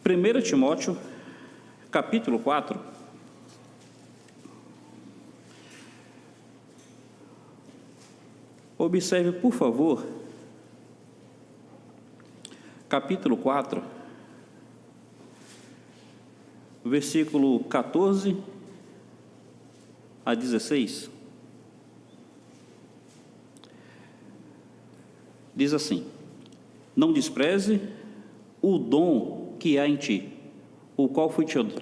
1 Timóteo, capítulo 4. Observe, por favor, capítulo 4, versículo 14 a 16. Diz assim: não despreze o dom que há em ti, o qual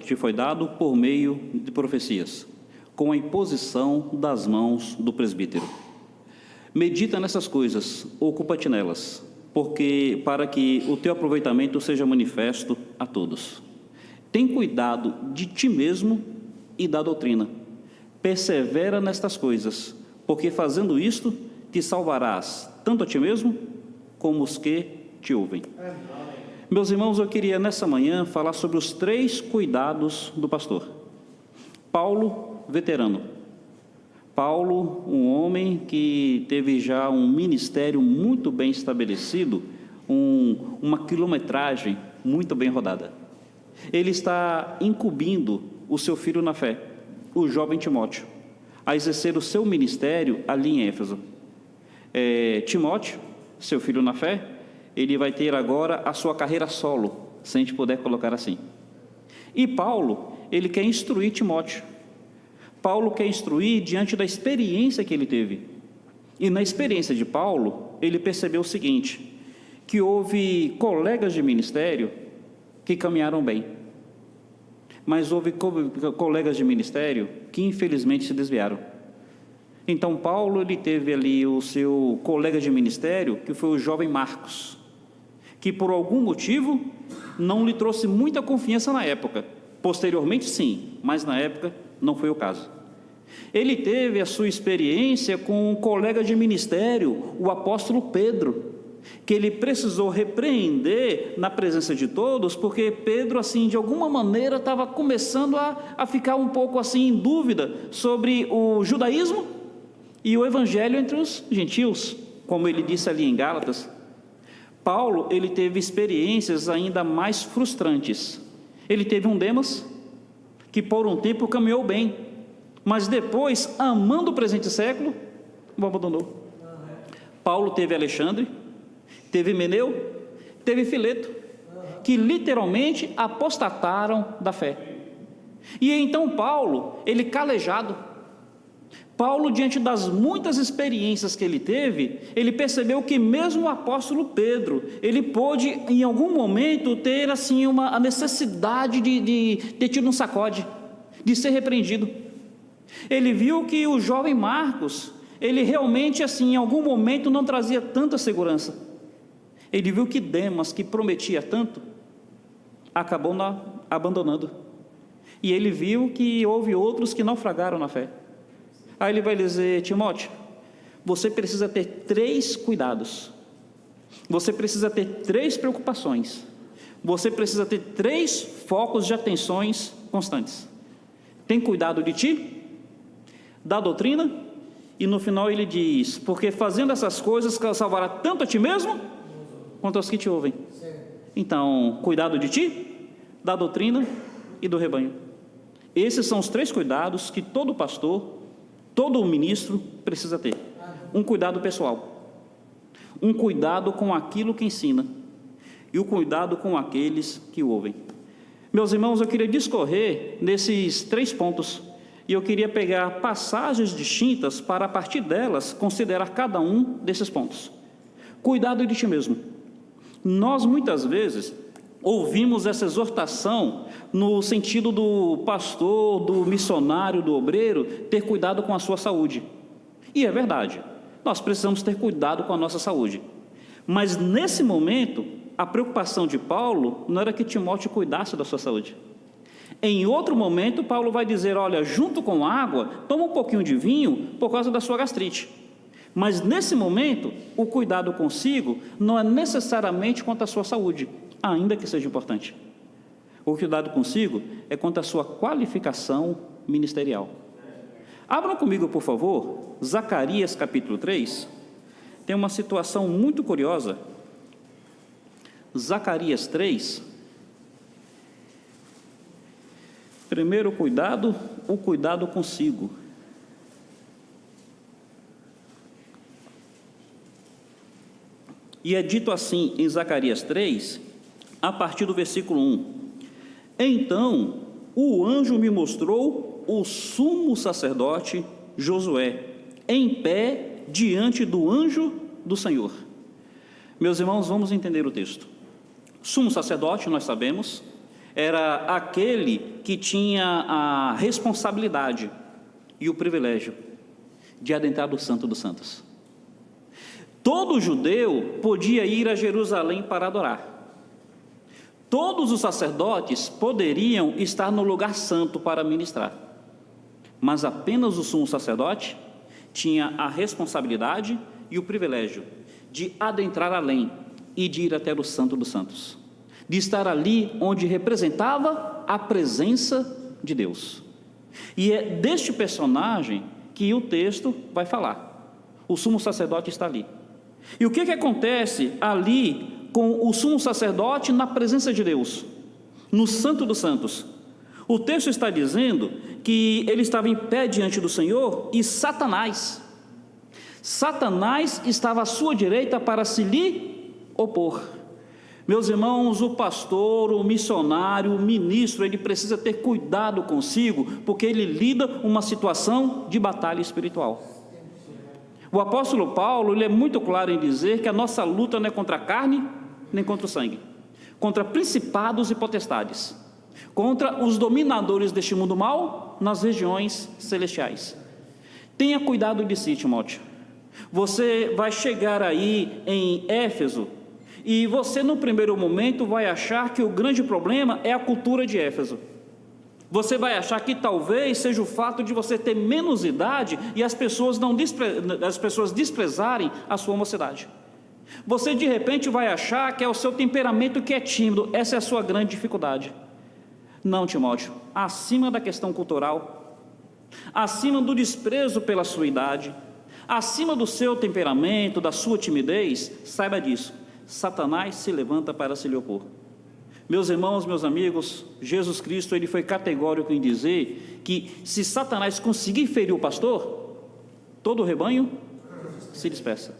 te foi dado por meio de profecias, com a imposição das mãos do presbítero. Medita nessas coisas, ocupa-te nelas, porque para que o teu aproveitamento seja manifesto a todos. Tem cuidado de ti mesmo e da doutrina. Persevera nestas coisas, porque fazendo isto te salvarás tanto a ti mesmo como os que te ouvem. Meus irmãos, eu queria nessa manhã falar sobre os 3 cuidados do pastor. Paulo, veterano. Paulo, um homem que teve já um ministério muito bem estabelecido, uma quilometragem muito bem rodada. Ele está incumbindo o seu filho na fé, o jovem Timóteo, a exercer o seu ministério ali em Éfeso. Timóteo, seu filho na fé, ele vai ter agora a sua carreira solo, se a gente puder colocar assim. E Paulo, ele quer instruir Timóteo. Paulo quer instruir diante da experiência que ele teve. E na experiência de Paulo, ele percebeu o seguinte, que houve colegas de ministério que caminharam bem, mas houve colegas de ministério que infelizmente se desviaram. Então Paulo, ele teve ali o seu colega de ministério, que foi o jovem Marcos, que por algum motivo não lhe trouxe muita confiança na época. Posteriormente sim, mas na época não foi o caso. Ele teve a sua experiência com um colega de ministério, o apóstolo Pedro, que ele precisou repreender na presença de todos, porque Pedro, assim, de alguma maneira, estava começando a ficar um pouco assim em dúvida sobre o judaísmo e o evangelho entre os gentios, como ele disse ali em Gálatas. Paulo, ele teve experiências ainda mais frustrantes. Ele teve um Demas, que por um tempo caminhou bem, mas depois, amando o presente século, o abandonou. Paulo teve Alexandre, teve Himeneu, teve Fileto, que literalmente apostataram da fé. E então Paulo, ele calejado, Paulo, diante das muitas experiências que ele teve, ele percebeu que mesmo o apóstolo Pedro, ele pôde em algum momento ter assim a necessidade de ter tido um sacode, de ser repreendido. Ele viu que o jovem Marcos, ele realmente assim em algum momento não trazia tanta segurança. Ele viu que Demas, que prometia tanto, acabou abandonando. E ele viu que houve outros que naufragaram na fé. Aí ele vai dizer: Timóteo, você precisa ter 3 cuidados, você precisa ter 3 preocupações, você precisa ter 3 focos de atenções constantes. Tem cuidado de ti, da doutrina, e no final ele diz: porque fazendo essas coisas salvará tanto a ti mesmo, quanto aos que te ouvem. Então, cuidado de ti, da doutrina e do rebanho. Esses são os 3 cuidados que todo pastor, todo ministro precisa ter. Um cuidado pessoal, um cuidado com aquilo que ensina e o cuidado com aqueles que o ouvem. Meus irmãos, eu queria discorrer nesses 3 pontos e eu queria pegar passagens distintas para, a partir delas, considerar cada um desses pontos. Cuidado de ti mesmo. Nós muitas vezes ouvimos essa exortação no sentido do pastor, do missionário, do obreiro, ter cuidado com a sua saúde. E é verdade, nós precisamos ter cuidado com a nossa saúde. Mas nesse momento, a preocupação de Paulo não era que Timóteo cuidasse da sua saúde. Em outro momento, Paulo vai dizer: olha, junto com água, toma um pouquinho de vinho por causa da sua gastrite. Mas nesse momento, o cuidado consigo não é necessariamente quanto à sua saúde, ainda que seja importante. O cuidado consigo é quanto à sua qualificação ministerial. Abram comigo, por favor, Zacarias capítulo 3. Tem uma situação muito curiosa. Zacarias 3, Primeiro cuidado, o cuidado consigo. E é dito assim em Zacarias 3, a partir do versículo 1. Então o anjo me mostrou o sumo sacerdote Josué, em pé diante do anjo do Senhor. Meus irmãos, vamos entender o texto. Sumo sacerdote, nós sabemos, era aquele que tinha a responsabilidade e o privilégio de adentrar do Santo dos Santos. Todo judeu podia ir a Jerusalém para adorar. Todos os sacerdotes poderiam estar no lugar santo para ministrar. Mas apenas o sumo sacerdote tinha a responsabilidade e o privilégio de adentrar além e de ir até o Santo dos Santos, de estar ali onde representava a presença de Deus. E é deste personagem que o texto vai falar. O sumo sacerdote está ali. E o que acontece ali com o sumo sacerdote na presença de Deus, no Santo dos Santos? O texto está dizendo que ele estava em pé diante do Senhor e Satanás estava à sua direita para se lhe opor. Meus irmãos, o pastor, o missionário, o ministro, ele precisa ter cuidado consigo, porque ele lida uma situação de batalha espiritual. O apóstolo Paulo, ele é muito claro em dizer que a nossa luta não é contra a carne, nem contra o sangue, contra principados e potestades, contra os dominadores deste mundo mal nas regiões celestiais. Tenha cuidado de si, Timóteo. Você vai chegar aí em Éfeso, e você no primeiro momento vai achar que o grande problema é a cultura de Éfeso. Você vai achar que talvez seja o fato de você ter menos idade e as pessoas desprezarem a sua mocidade. Você de repente vai achar que é o seu temperamento que é tímido. Essa é a sua grande dificuldade. Não, Timóteo, acima da questão cultural, acima do desprezo pela sua idade, acima do seu temperamento, da sua timidez, saiba disso: Satanás se levanta para se lhe opor. Meus irmãos, meus amigos, Jesus Cristo, ele foi categórico em dizer que se Satanás conseguir ferir o pastor, todo o rebanho se dispersa.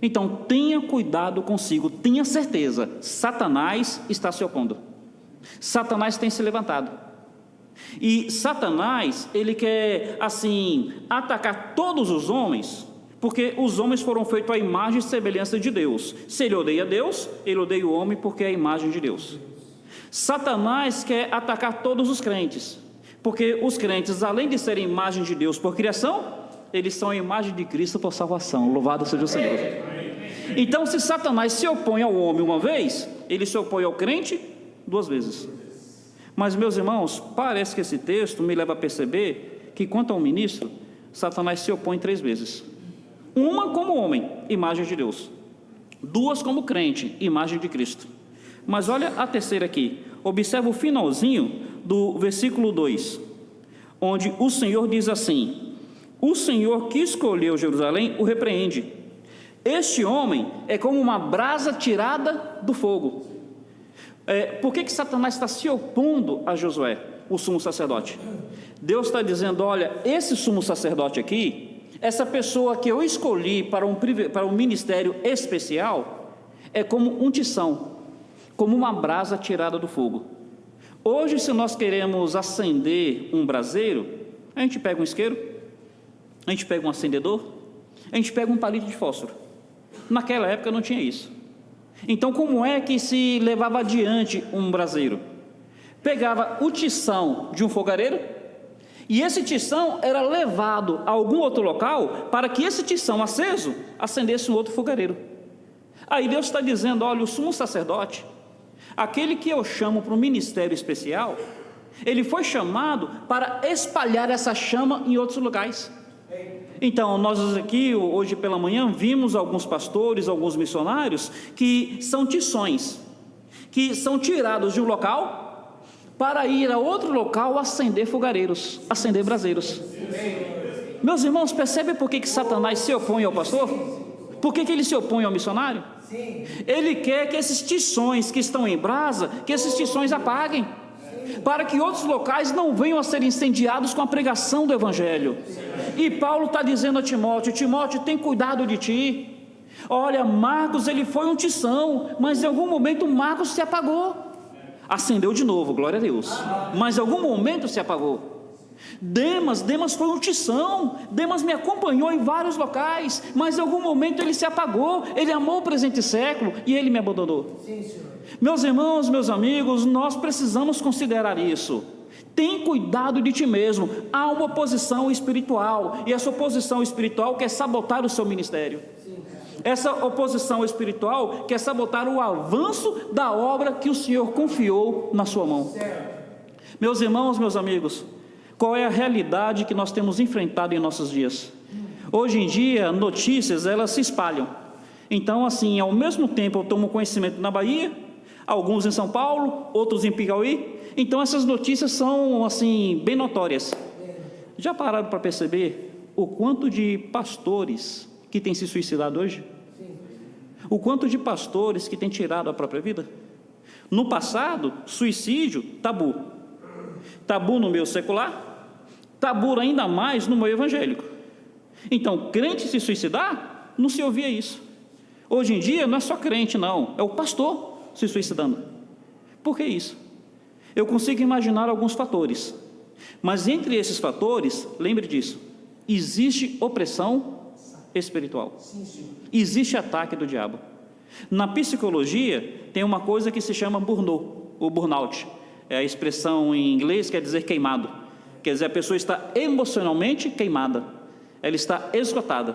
Então tenha cuidado consigo, tenha certeza, Satanás está se opondo. Satanás tem se levantado. E Satanás, ele quer assim atacar todos os homens, porque os homens foram feitos à imagem e semelhança de Deus. Se ele odeia Deus, ele odeia o homem porque é a imagem de Deus. Satanás quer atacar todos os crentes, porque os crentes, além de serem imagem de Deus por criação, eles são a imagem de Cristo por salvação. Louvado seja o Senhor. Então, se Satanás se opõe ao homem uma vez, ele se opõe ao crente duas vezes. Mas, meus irmãos, parece que esse texto me leva a perceber que, quanto ao ministro, Satanás se opõe 3 vezes. Uma como homem, imagem de Deus. 2 como crente, imagem de Cristo. Mas olha a terceira aqui. Observa o finalzinho do versículo 2, onde o Senhor diz assim: o Senhor que escolheu Jerusalém o repreende. Este homem é como uma brasa tirada do fogo. Por que Satanás está se opondo a Josué, o sumo sacerdote? Deus está dizendo: olha, esse sumo sacerdote aqui, essa pessoa que eu escolhi para um ministério especial, é como um tição, como uma brasa tirada do fogo. Hoje, se nós queremos acender um braseiro, a gente pega um isqueiro, a gente pega um acendedor, a gente pega um palito de fósforo. Naquela época não tinha isso. Então, como é que se levava adiante um braseiro? Pegava o tição de um fogareiro, e esse tição era levado a algum outro local para que esse tição aceso acendesse um outro fogareiro. Aí Deus está dizendo: olha, o sumo sacerdote, aquele que eu chamo para um ministério especial, ele foi chamado para espalhar essa chama em outros lugares. Então, nós aqui, hoje pela manhã, vimos alguns pastores, alguns missionários, que são tições, que são tirados de um local para ir a outro local acender fogareiros, acender braseiros. Meus irmãos, percebe por que Satanás se opõe ao pastor? Por que ele se opõe ao missionário? Ele quer que esses tições que estão em brasa, que esses tições apaguem. para que outros locais não venham a ser incendiados com a pregação do Evangelho. E Paulo está dizendo a Timóteo: Timóteo, tem cuidado de ti. Olha, Marcos, ele foi um tição, mas em algum momento Marcos se apagou. Acendeu de novo, glória a Deus, mas em algum momento se apagou. Demas foi um tição, Demas me acompanhou em vários locais, mas em algum momento ele se apagou, ele amou o presente século e ele me abandonou. Sim, Senhor. Meus irmãos, meus amigos, nós precisamos considerar isso. Tem cuidado de ti mesmo. Há uma oposição espiritual, e essa oposição espiritual quer sabotar o seu ministério. Essa oposição espiritual quer sabotar o avanço da obra que o Senhor confiou na sua mão. Meus irmãos, meus amigos, qual é a realidade que nós temos enfrentado em nossos dias? Hoje em dia, notícias, elas se espalham. Então, assim, ao mesmo tempo eu tomo conhecimento na Bahia, alguns em São Paulo, outros em Piauí. Então, essas notícias são, assim, bem notórias. Já pararam para perceber o quanto de pastores que têm se suicidado hoje? O quanto de pastores que têm tirado a própria vida? No passado, suicídio, tabu. Tabu no meio secular, tabu ainda mais no meio evangélico. Então, crente se suicidar, não se ouvia isso. Hoje em dia, não é só crente, não, é o pastor se suicidando. Por que isso? Eu consigo imaginar alguns fatores, mas entre esses fatores, lembre disso, existe opressão espiritual, existe ataque do diabo. Na psicologia, tem uma coisa que se chama burnout. É a expressão em inglês, quer dizer queimado. Quer dizer, a pessoa está emocionalmente queimada, ela está esgotada.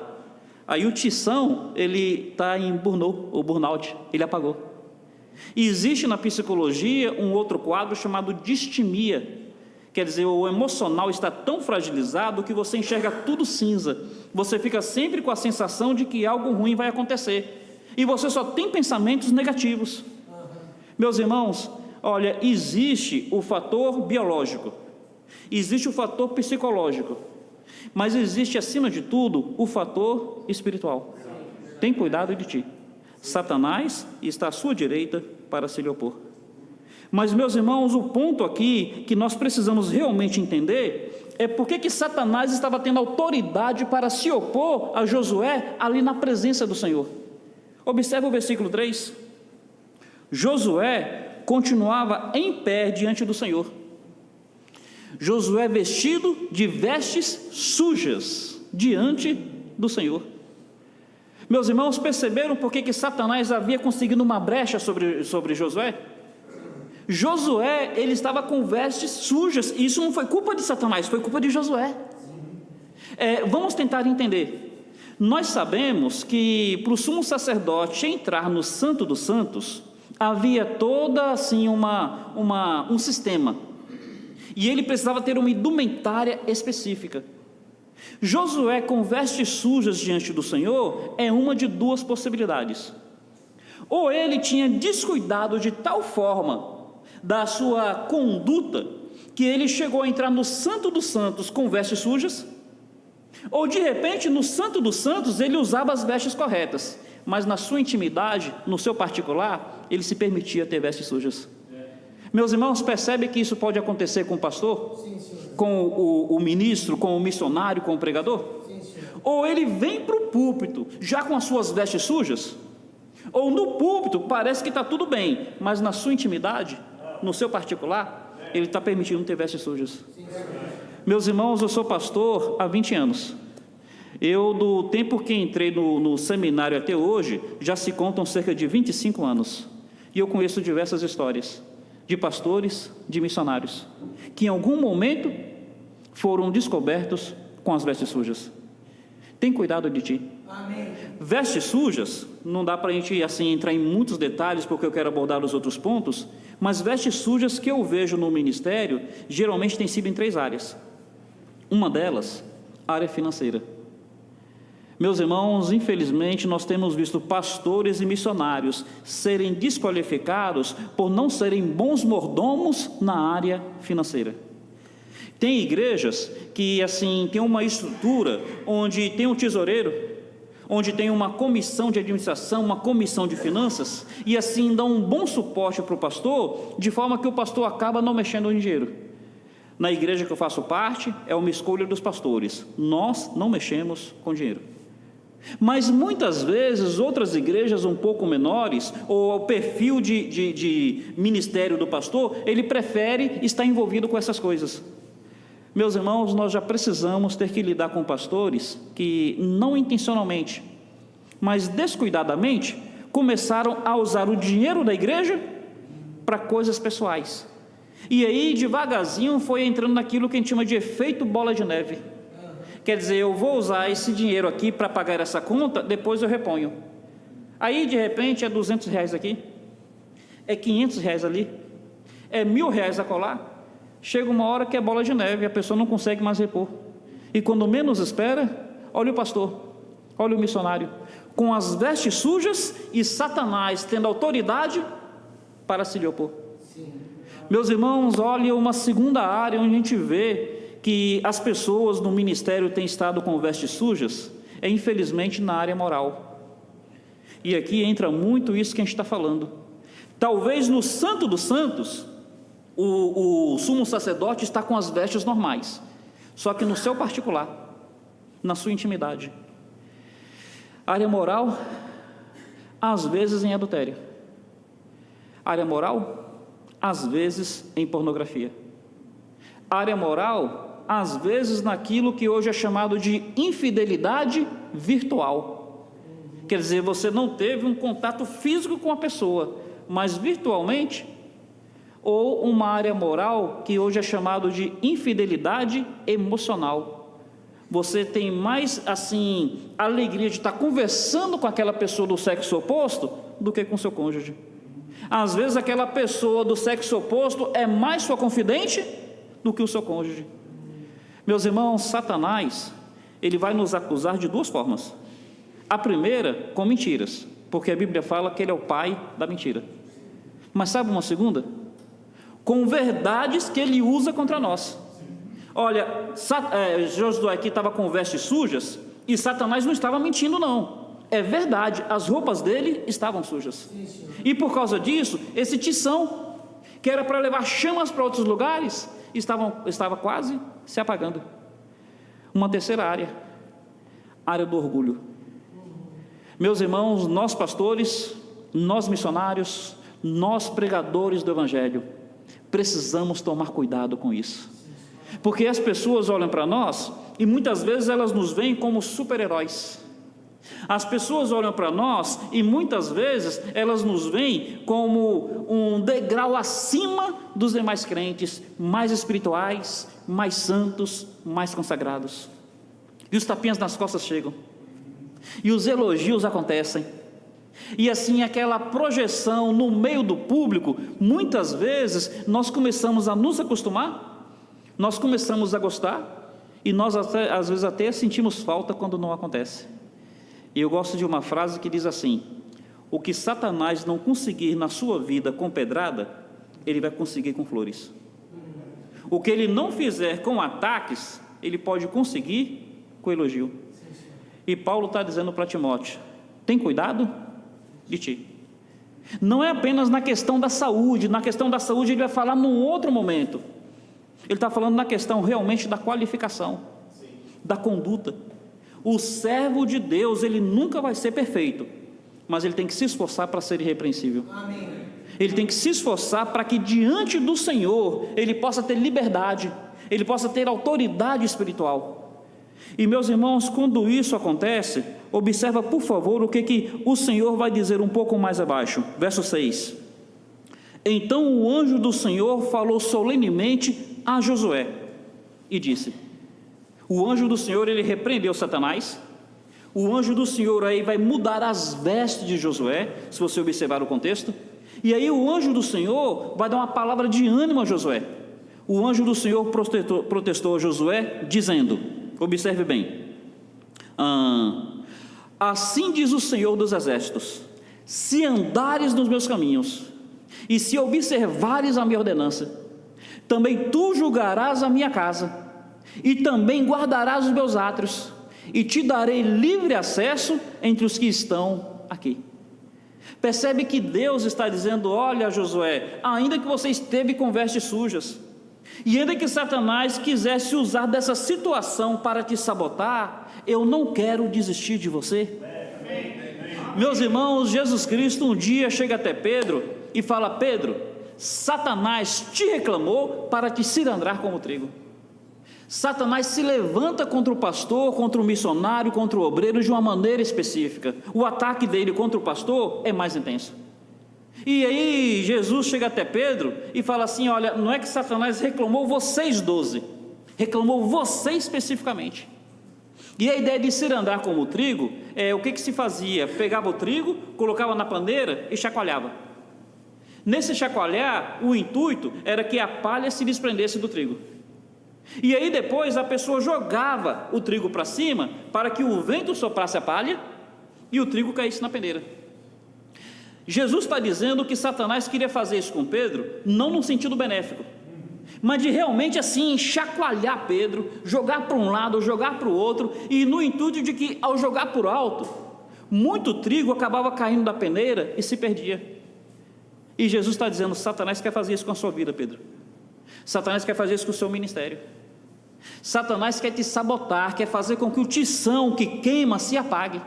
Aí o tição, ele está em burnout, ele apagou. E existe na psicologia um outro quadro chamado distimia. Quer dizer, o emocional está tão fragilizado que você enxerga tudo cinza. Você fica sempre com a sensação de que algo ruim vai acontecer. E você só tem pensamentos negativos. Meus irmãos, olha, existe o fator biológico, existe o fator psicológico, mas existe, acima de tudo, o fator espiritual. Tem cuidado de ti. Satanás está à sua direita para se lhe opor. Mas, meus irmãos, o ponto aqui que nós precisamos realmente entender é por que Satanás estava tendo autoridade para se opor a Josué ali na presença do Senhor. Observe o versículo 3. Josué continuava em pé diante do Senhor. Josué vestido de vestes sujas diante do Senhor. Meus irmãos, perceberam por que Satanás havia conseguido uma brecha sobre Josué? Josué, ele estava com vestes sujas, e isso não foi culpa de Satanás, foi culpa de Josué. Vamos tentar entender. Nós sabemos que para o sumo sacerdote entrar no Santo dos Santos, havia toda assim um sistema, e ele precisava ter uma indumentária específica. Josué com vestes sujas diante do Senhor é uma de duas possibilidades: ou ele tinha descuidado de tal forma da sua conduta que ele chegou a entrar no Santo dos Santos com vestes sujas, ou de repente no Santo dos Santos ele usava as vestes corretas, mas na sua intimidade, no seu particular, ele se permitia ter vestes sujas. Meus irmãos, percebe que isso pode acontecer com o pastor? Sim, com o ministro, com o missionário, com o pregador? Sim, ou ele vem para o púlpito já com as suas vestes sujas, ou no púlpito parece que está tudo bem, mas na sua intimidade, no seu particular, ele está permitindo ter vestes sujas. Sim, meus irmãos, eu sou pastor há 20 anos. Eu, do tempo que entrei no seminário até hoje, já se contam cerca de 25 anos. E eu conheço diversas histórias de pastores, de missionários, que em algum momento foram descobertos com as vestes sujas. Tem cuidado de ti. Amém. Vestes sujas, não dá para a gente assim entrar em muitos detalhes, porque eu quero abordar os outros pontos, mas vestes sujas que eu vejo no ministério, geralmente tem sido em 3 áreas. Uma delas, a área financeira. Meus irmãos, infelizmente nós temos visto pastores e missionários serem desqualificados por não serem bons mordomos na área financeira. Tem igrejas que assim tem uma estrutura onde tem um tesoureiro, onde tem uma comissão de administração, uma comissão de finanças, e assim dão um bom suporte para o pastor, de forma que o pastor acaba não mexendo em dinheiro. Na igreja que eu faço parte, é uma escolha dos pastores, nós não mexemos com dinheiro. Mas muitas vezes outras igrejas um pouco menores, ou o perfil de ministério do pastor, ele prefere estar envolvido com essas coisas. Meus irmãos, nós já precisamos ter que lidar com pastores que não intencionalmente, mas descuidadamente, começaram a usar o dinheiro da igreja para coisas pessoais. E aí devagarzinho foi entrando naquilo que a gente chama de efeito bola de neve. Quer dizer, eu vou usar esse dinheiro aqui para pagar essa conta, depois eu reponho. Aí de repente é R$200 aqui, é R$500 ali, é R$1.000 acolá. Chega uma hora que é bola de neve, a pessoa não consegue mais repor. E quando menos espera, olha o pastor, olha o missionário, com as vestes sujas e Satanás tendo autoridade para se lhe opor. Sim. Meus irmãos, olha uma segunda área onde a gente vê que as pessoas no ministério têm estado com vestes sujas, é infelizmente na área moral. E aqui entra muito isso que a gente está falando. Talvez no Santo dos Santos, o sumo sacerdote está com as vestes normais, só que no seu particular, na sua intimidade. Área moral, às vezes em adultério. Área moral, às vezes em pornografia. Área moral, às vezes naquilo que hoje é chamado de infidelidade virtual. Quer dizer, você não teve um contato físico com a pessoa, mas virtualmente. Ou uma área moral que hoje é chamado de infidelidade emocional. Você tem mais, assim, alegria de estar conversando com aquela pessoa do sexo oposto do que com seu cônjuge. Às vezes aquela pessoa do sexo oposto é mais sua confidente do que o seu cônjuge. Meus irmãos, Satanás, ele vai nos acusar de duas formas. A primeira, com mentiras, porque a Bíblia fala que ele é o pai da mentira. Mas sabe uma segunda? Com verdades que ele usa contra nós. Olha, Josué aqui estava com vestes sujas e Satanás não estava mentindo não. É verdade, as roupas dele estavam sujas. E por causa disso, esse tição, que era para levar chamas para outros lugares, estava quase se apagando. Uma terceira área, área do orgulho. Meus irmãos, nós pastores, nós missionários, nós pregadores do Evangelho, precisamos tomar cuidado com isso, porque as pessoas olham para nós e muitas vezes elas nos veem como super-heróis. As pessoas olham para nós e muitas vezes elas nos veem como um degrau acima dos demais crentes, mais espirituais, mais santos, mais consagrados. E os tapinhas nas costas chegam, e os elogios acontecem, e assim aquela projeção no meio do público, muitas vezes nós começamos a nos acostumar, nós começamos a gostar, e nós até, às vezes até sentimos falta quando não acontece. E eu gosto de uma frase que diz assim: o que Satanás não conseguir na sua vida com pedrada, ele vai conseguir com flores. O que ele não fizer com ataques, ele pode conseguir com elogio. E Paulo está dizendo para Timóteo: tem cuidado de ti. Não é apenas na questão da saúde. Na questão da saúde ele vai falar num outro momento. Ele está falando na questão realmente da qualificação, da conduta. O servo de Deus, ele nunca vai ser perfeito, mas ele tem que se esforçar para ser irrepreensível. Amém. Ele tem que se esforçar para que diante do Senhor ele possa ter liberdade, ele possa ter autoridade espiritual. E meus irmãos, quando isso acontece, observa por favor o que o Senhor vai dizer um pouco mais abaixo, verso 6. Então o anjo do Senhor falou solenemente a Josué e disse: o anjo do Senhor, ele repreendeu Satanás. O anjo do Senhor aí vai mudar as vestes de Josué, se você observar o contexto. E aí o anjo do Senhor vai dar uma palavra de ânimo a Josué. O anjo do Senhor protestou a Josué, dizendo, observe bem, assim diz o Senhor dos Exércitos: se andares nos meus caminhos, e se observares a minha ordenança, também tu julgarás a minha casa, e também guardarás os meus átrios, e te darei livre acesso entre os que estão aqui. Percebe que Deus está dizendo: olha, Josué, ainda que você esteve com vestes sujas, e ainda que Satanás quisesse usar dessa situação para te sabotar, eu não quero desistir de você. Meus irmãos, Jesus Cristo um dia chega até Pedro e fala: Pedro, Satanás te reclamou para te cilindrar como trigo. Satanás se levanta contra o pastor, contra o missionário, contra o obreiro de uma maneira específica. O ataque dele contra o pastor é mais intenso. E aí Jesus chega até Pedro e fala assim: olha, não é que Satanás reclamou vocês 12, reclamou você especificamente. E a ideia de cilindrar como trigo, o que se fazia? Pegava o trigo, colocava na pandeira e chacoalhava. Nesse chacoalhar, o intuito era que a palha se desprendesse do trigo. E aí depois a pessoa jogava o trigo para cima, para que o vento soprasse a palha e o trigo caísse na peneira. Jesus está dizendo que Satanás queria fazer isso com Pedro, não no sentido benéfico, mas de realmente assim chacoalhar Pedro, jogar para um lado, jogar para o outro, e no intuito de que ao jogar por alto, muito trigo acabava caindo da peneira e se perdia. E Jesus está dizendo: Satanás quer fazer isso com a sua vida, Pedro. Satanás quer fazer isso com o seu ministério. Satanás quer te sabotar, quer fazer com que o tição que queima se apague.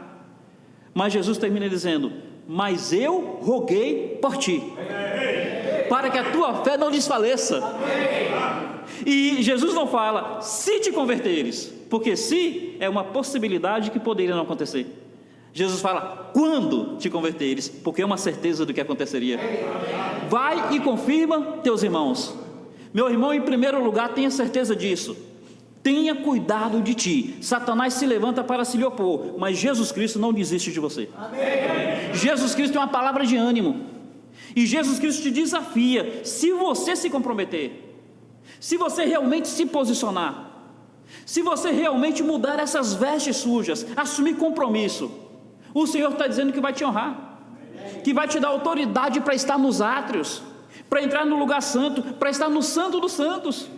Mas Jesus termina dizendo: mas eu roguei por ti, para que a tua fé não desfaleça. E Jesus não fala se te converteres, porque se é uma possibilidade que poderia não acontecer. Jesus fala quando te converteres, porque é uma certeza do que aconteceria. Vai e confirma teus irmãos. Meu irmão, em primeiro lugar, tenha certeza disso. Tenha cuidado de ti. Satanás se levanta para se lhe opor, mas Jesus Cristo não desiste de você. Amém. Jesus Cristo é uma palavra de ânimo, e Jesus Cristo te desafia. Se você se comprometer, se você realmente se posicionar, se você realmente mudar essas vestes sujas, assumir compromisso, o Senhor está dizendo que vai te honrar, que vai te dar autoridade para estar nos átrios, para entrar no lugar santo, para estar no santo dos santos,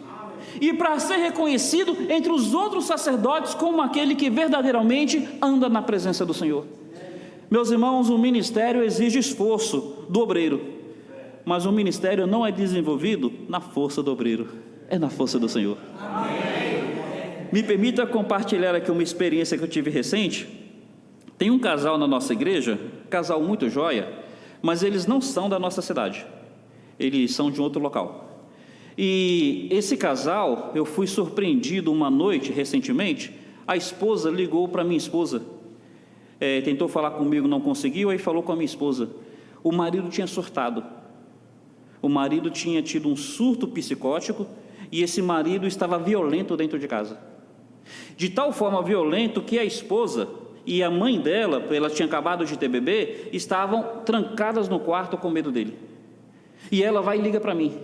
e para ser reconhecido entre os outros sacerdotes como aquele que verdadeiramente anda na presença do Senhor. Meus irmãos, o ministério exige esforço do obreiro, mas o ministério não é desenvolvido na força do obreiro, é na força do Senhor. Me permita compartilhar aqui uma experiência que eu tive recente. Tem um casal na nossa igreja, casal muito joia, mas eles não são da nossa cidade, eles são de outro local. E esse casal, eu fui surpreendido uma noite recentemente. A esposa ligou para minha esposa, tentou falar comigo, não conseguiu, aí falou com a minha esposa. O marido tinha surtado, o marido tinha tido um surto psicótico, e esse marido estava violento dentro de casa, de tal forma violento que a esposa e a mãe dela, ela tinha acabado de ter bebê, estavam trancadas no quarto com medo dele. E ela vai e liga para mim,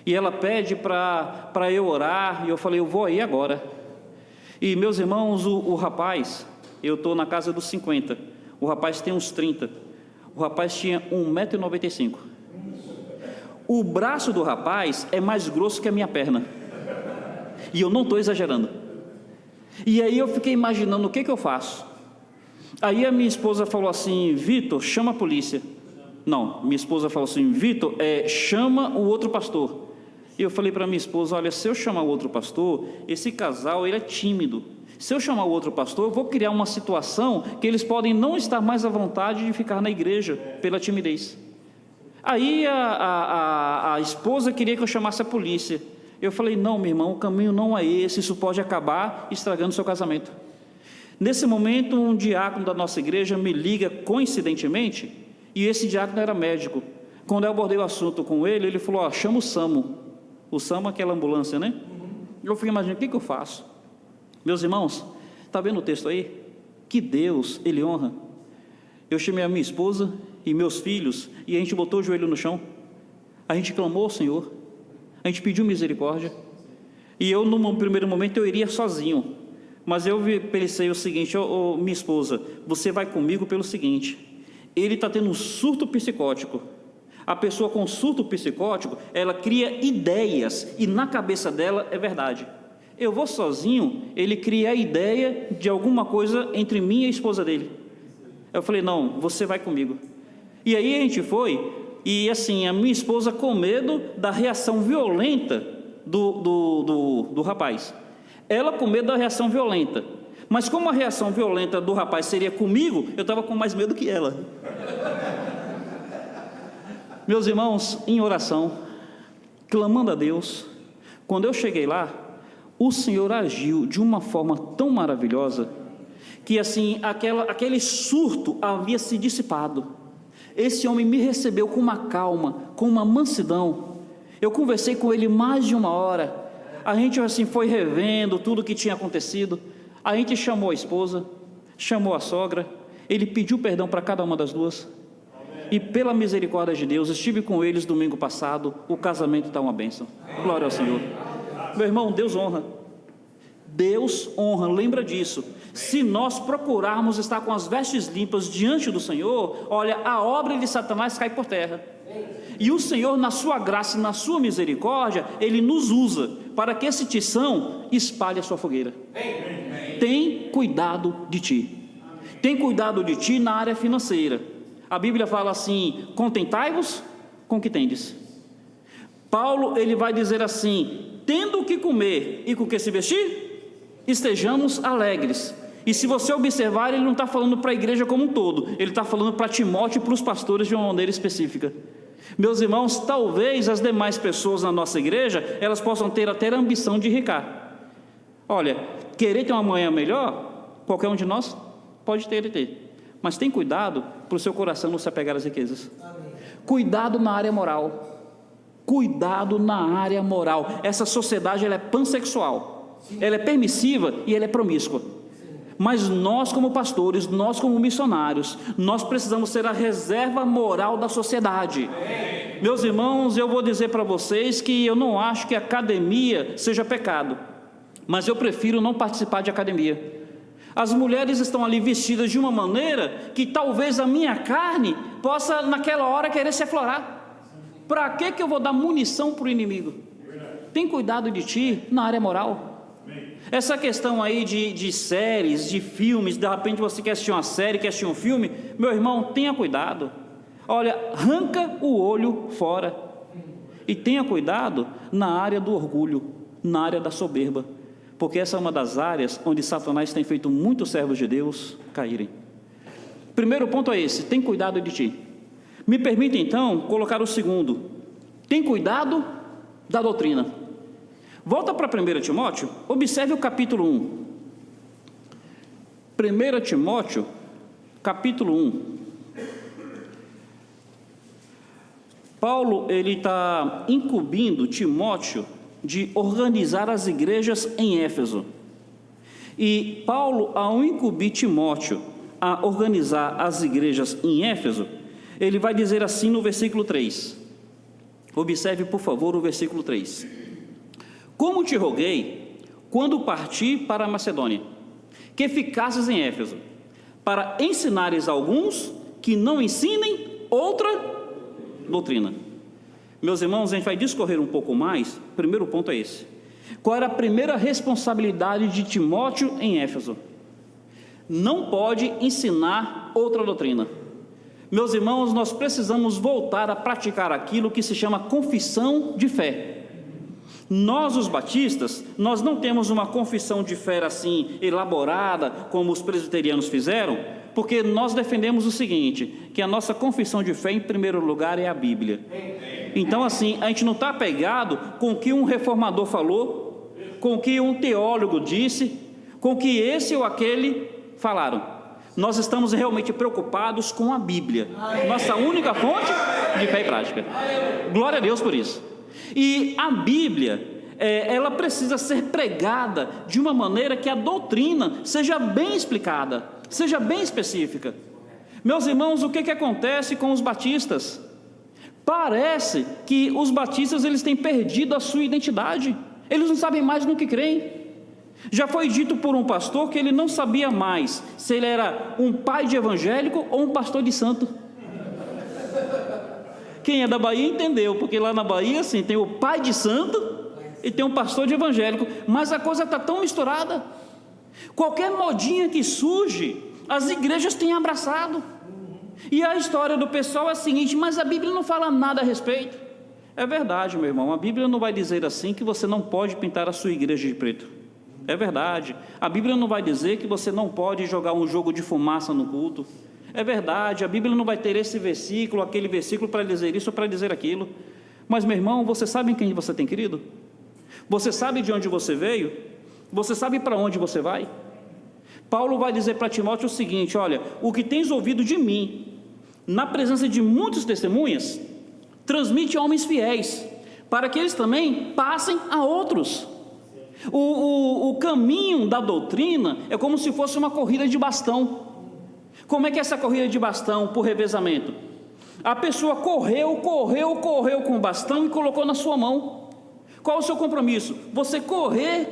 e ela pede para eu orar, e eu falei: eu vou aí agora. E meus irmãos, o rapaz, eu estou na casa dos 50, o rapaz tem uns 30, o rapaz tinha 1,95 m, o braço do rapaz é mais grosso que a minha perna, e eu não estou exagerando. E aí eu fiquei imaginando o que eu faço. Aí a minha esposa falou assim: Vitor, chama a polícia. Não, minha esposa falou assim: Vitor, chama o outro pastor. E eu falei para minha esposa: olha, se eu chamar o outro pastor, esse casal ele é tímido. Se eu chamar o outro pastor, eu vou criar uma situação que eles podem não estar mais à vontade de ficar na igreja pela timidez. Aí a esposa queria que eu chamasse a polícia. Eu falei: não, meu irmão, o caminho não é esse, isso pode acabar estragando seu casamento. Nesse momento, um diácono da nossa igreja me liga coincidentemente, e esse diácono era médico. Quando eu abordei o assunto com ele, ele falou: chama o SAMU. O SAMU é aquela ambulância, né? Eu fiquei imaginando, o que eu faço? Meus irmãos, está vendo o texto aí? Que Deus, Ele honra. Eu chamei a minha esposa e meus filhos, e a gente botou o joelho no chão, a gente clamou ao Senhor, a gente pediu misericórdia, e eu, num primeiro momento, eu iria sozinho, mas eu pensei o seguinte: minha esposa, você vai comigo pelo seguinte, ele está tendo um surto psicótico. A pessoa com surto psicótico, ela cria ideias, e na cabeça dela é verdade. eu vou sozinho, ele cria a ideia de alguma coisa entre mim e a esposa dele. Eu falei, não, você vai comigo. E aí a gente foi, e assim, a minha esposa com medo da reação violenta do rapaz. Ela com medo da reação violenta. Mas como a reação violenta do rapaz seria comigo, eu estava com mais medo que ela. Meus irmãos, em oração, clamando a Deus, quando eu cheguei lá, o Senhor agiu de uma forma tão maravilhosa, que assim, aquele surto havia se dissipado. Esse homem me recebeu com uma calma, com uma mansidão. Eu conversei com ele mais de 1 hora. A gente assim foi revendo tudo o que tinha acontecido. A gente chamou a esposa, chamou a sogra. Ele pediu perdão para cada uma das duas. E pela misericórdia de Deus, estive com eles domingo passado. O casamento está uma bênção. Glória ao Senhor. Meu irmão, Deus honra. Deus honra, lembra disso. Se nós procurarmos estar com as vestes limpas diante do Senhor, olha, a obra de Satanás cai por terra. E o Senhor, na sua graça e na sua misericórdia, Ele nos usa para que esse tição espalhe a sua fogueira. Tem cuidado de ti. Tem cuidado de ti na área financeira. A Bíblia fala assim, contentai-vos com o que tendes. Paulo, ele vai dizer assim, tendo o que comer e com o que se vestir, estejamos alegres. E se você observar, ele não está falando para a igreja como um todo, ele está falando para Timóteo e para os pastores de uma maneira específica. Meus irmãos, talvez as demais pessoas na nossa igreja, elas possam ter até a ambição de ricar. Olha, querer ter uma manhã melhor, qualquer um de nós pode ter e ter. Mas tem cuidado para o seu coração não se apegar às riquezas. Cuidado na área moral. Cuidado na área moral. Essa sociedade, ela é pansexual. Ela é permissiva e ela é promíscua. Mas nós como pastores, nós como missionários, nós precisamos ser a reserva moral da sociedade. Meus irmãos, eu vou dizer para vocês que eu não acho que academia seja pecado, mas eu prefiro não participar de academia. As mulheres estão ali vestidas de uma maneira que talvez a minha carne possa naquela hora querer se aflorar. Para que eu vou dar munição para o inimigo? Tem cuidado de ti na área moral. Essa questão aí de séries, de filmes, de repente você quer assistir uma série, quer assistir um filme, meu irmão, tenha cuidado. Olha, arranca o olho fora. E tenha cuidado na área do orgulho, na área da soberba. Porque essa é uma das áreas onde Satanás tem feito muitos servos de Deus caírem. Primeiro ponto é esse, tem cuidado de ti. Me permita então colocar o segundo, tem cuidado da doutrina. Volta para 1 Timóteo, observe o capítulo 1. 1 Timóteo, capítulo 1. Paulo, ele está incumbindo Timóteo de organizar as igrejas em Éfeso. E Paulo, ao incumbir Timóteo a organizar as igrejas em Éfeso, ele vai dizer assim no versículo 3. Observe, por favor, o versículo 3. Como te roguei, quando parti para a Macedônia, que ficasses em Éfeso, para ensinares alguns que não ensinem outra doutrina. Meus irmãos, a gente vai discorrer um pouco mais. O primeiro ponto é esse. Qual era a primeira responsabilidade de Timóteo em Éfeso? Não pode ensinar outra doutrina. Meus irmãos, nós precisamos voltar a praticar aquilo que se chama confissão de fé. Nós, os batistas, nós não temos uma confissão de fé assim elaborada, como os presbiterianos fizeram, porque nós defendemos o seguinte, que a nossa confissão de fé, em primeiro lugar, é a Bíblia. Então, assim, a gente não está apegado com o que um reformador falou, com o que um teólogo disse, com o que esse ou aquele falaram. Nós estamos realmente preocupados com a Bíblia, nossa única fonte de fé e prática. Glória a Deus por isso. E a Bíblia, ela precisa ser pregada de uma maneira que a doutrina seja bem explicada, seja bem específica. Meus irmãos, o que acontece com os batistas? Parece que os batistas, eles têm perdido a sua identidade, eles não sabem mais no que creem. Já foi dito por um pastor que ele não sabia mais se ele era um pai de evangélico ou um pastor de santo. Quem é da Bahia entendeu, porque lá na Bahia assim, tem o pai de santo e tem um pastor de evangélico, mas a coisa está tão misturada. Qualquer modinha que surge, as igrejas têm abraçado. E a história do pessoal é a seguinte: mas a Bíblia não fala nada a respeito. É verdade, meu irmão, a Bíblia não vai dizer assim que você não pode pintar a sua igreja de preto. É verdade. A Bíblia não vai dizer que você não pode jogar um jogo de fumaça no culto. É verdade. A Bíblia não vai ter esse versículo, aquele versículo para dizer isso ou para dizer aquilo. Mas, meu irmão, você sabe em quem você tem crido? Você sabe de onde você veio? Você sabe para onde você vai? Paulo vai dizer para Timóteo o seguinte: olha, o que tens ouvido de mim, na presença de muitas testemunhas, transmite a homens fiéis, para que eles também passem a outros. O caminho da doutrina é como se fosse uma corrida de bastão. Como é que é essa corrida de bastão? Por revezamento. A pessoa correu com o bastão e colocou na sua mão. Qual o seu compromisso? Você correr,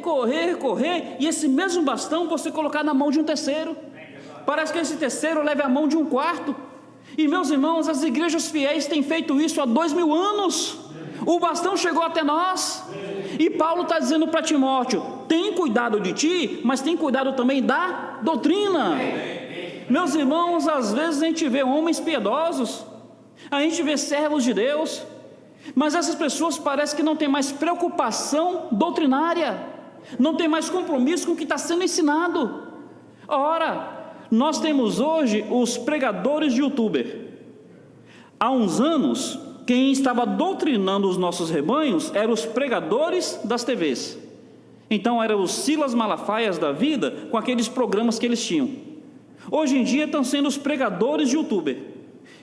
e esse mesmo bastão você colocar na mão de um terceiro. Parece que esse terceiro leva a mão de um quarto. E, meus irmãos, as igrejas fiéis têm feito isso há 2000 anos. O bastão chegou até nós. E Paulo está dizendo para Timóteo: tem cuidado de ti, mas tem cuidado também da doutrina. Meus irmãos, às vezes a gente vê homens piedosos, a gente vê servos de Deus, mas essas pessoas parecem que não têm mais preocupação doutrinária, não tem mais compromisso com o que está sendo ensinado. Ora, nós temos hoje os pregadores de youtuber. Há uns anos, quem estava doutrinando os nossos rebanhos eram os pregadores das TVs. Então eram os Silas Malafaias da vida, com aqueles programas que eles tinham. Hoje em dia estão sendo os pregadores de youtuber.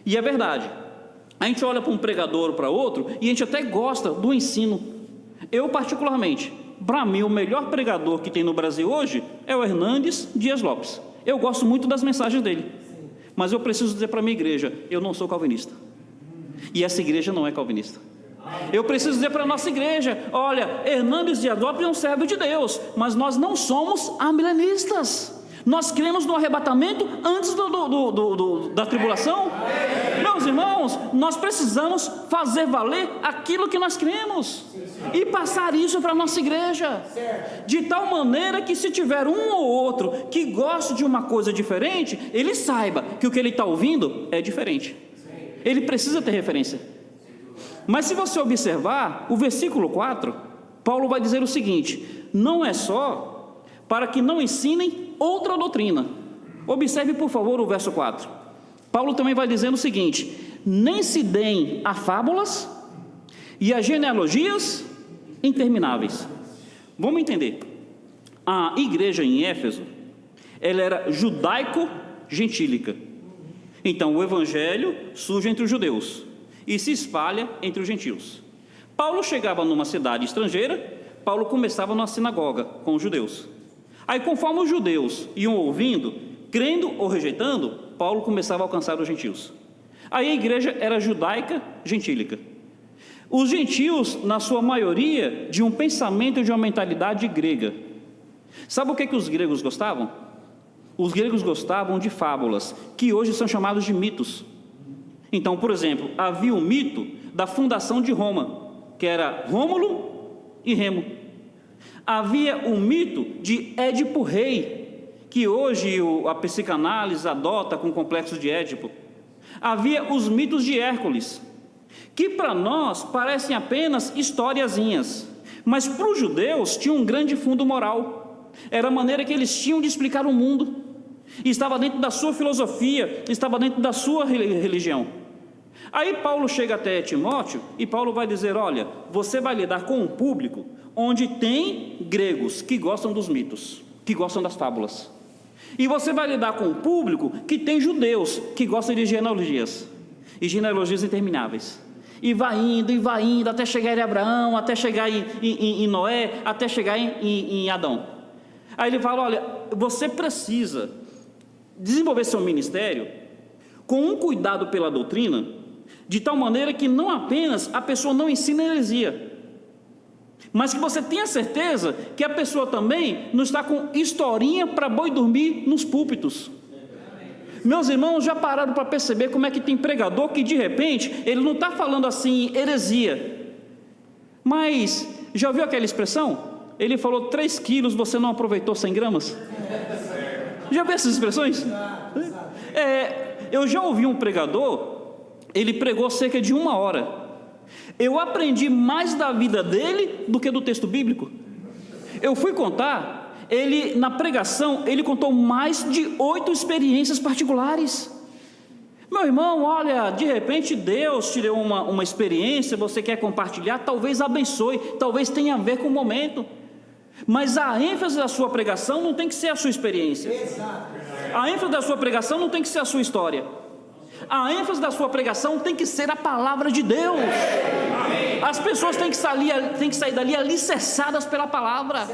E é verdade, a gente olha para um pregador ou para outro e a gente até gosta do ensino. Eu particularmente, para mim o melhor pregador que tem no Brasil hoje é o Hernandes Dias Lopes. Eu gosto muito das mensagens dele, mas eu preciso dizer para a minha igreja: eu não sou calvinista, e essa igreja não é calvinista. Eu preciso dizer para a nossa igreja: olha, Hernandes Dias Lopes é um servo de Deus, mas nós não somos amilenistas. Nós cremos no arrebatamento antes da tribulação. Meus irmãos, nós precisamos fazer valer aquilo que nós cremos e passar isso para a nossa igreja, de tal maneira que, se tiver um ou outro que goste de uma coisa diferente, ele saiba que o que ele está ouvindo é diferente. Ele precisa ter referência. Mas se você observar o versículo 4, Paulo vai dizer o seguinte: não é só para que não ensinem outra doutrina. Observe, por favor, o verso 4. Paulo também vai dizendo o seguinte: nem se deem a fábulas e a genealogias intermináveis. Vamos entender. A igreja em Éfeso, ela era judaico-gentílica. Então o evangelho surge entre os judeus e se espalha entre os gentios. Paulo chegava numa cidade estrangeira, Paulo começava numa sinagoga com os judeus. Aí, conforme os judeus iam ouvindo, crendo ou rejeitando, Paulo começava a alcançar os gentios. Aí a igreja era judaica gentílica. Os gentios, na sua maioria, de um pensamento e de uma mentalidade grega. Sabe o que os gregos gostavam? Os gregos gostavam de fábulas, que hoje são chamados de mitos. Então, por exemplo, havia o mito da fundação de Roma, que era Rômulo e Remo. Havia o mito de Édipo Rei, que hoje a psicanálise adota com o complexo de Édipo. Havia os mitos de Hércules, que para nós parecem apenas historiazinhas, mas para os judeus tinham um grande fundo moral. Era a maneira que eles tinham de explicar o mundo, estava dentro da sua filosofia, estava dentro da sua religião. Aí Paulo chega até Timóteo e Paulo vai dizer: olha, você vai lidar com um público onde tem gregos que gostam dos mitos, que gostam das fábulas, e você vai lidar com um público que tem judeus que gostam de genealogias, e genealogias intermináveis, e vai indo, até chegar em Abraão, até chegar em Noé, até chegar em Adão. Aí ele fala: olha, você precisa desenvolver seu ministério com um cuidado pela doutrina, de tal maneira que não apenas a pessoa não ensina heresia, mas que você tenha certeza que a pessoa também não está com historinha para boi dormir nos púlpitos. Meus irmãos, já pararam para perceber como é que tem pregador que de repente ele não está falando assim heresia, mas Já viu aquela expressão? Ele falou 3 quilos, você não aproveitou 100 gramas? Já viu essas expressões? Eu já ouvi um pregador, ele pregou cerca de 1 hora. Eu aprendi mais da vida dele do que do texto bíblico. Eu fui contar, na pregação, ele contou mais de 8 experiências particulares. Meu irmão, olha, de repente Deus te deu uma experiência, você quer compartilhar, talvez abençoe, talvez tenha a ver com o momento. Mas a ênfase da sua pregação não tem que ser a sua experiência. A ênfase da sua pregação não tem que ser a sua história. A ênfase da sua pregação tem que ser a palavra de Deus. As pessoas têm que sair dali alicerçadas pela palavra.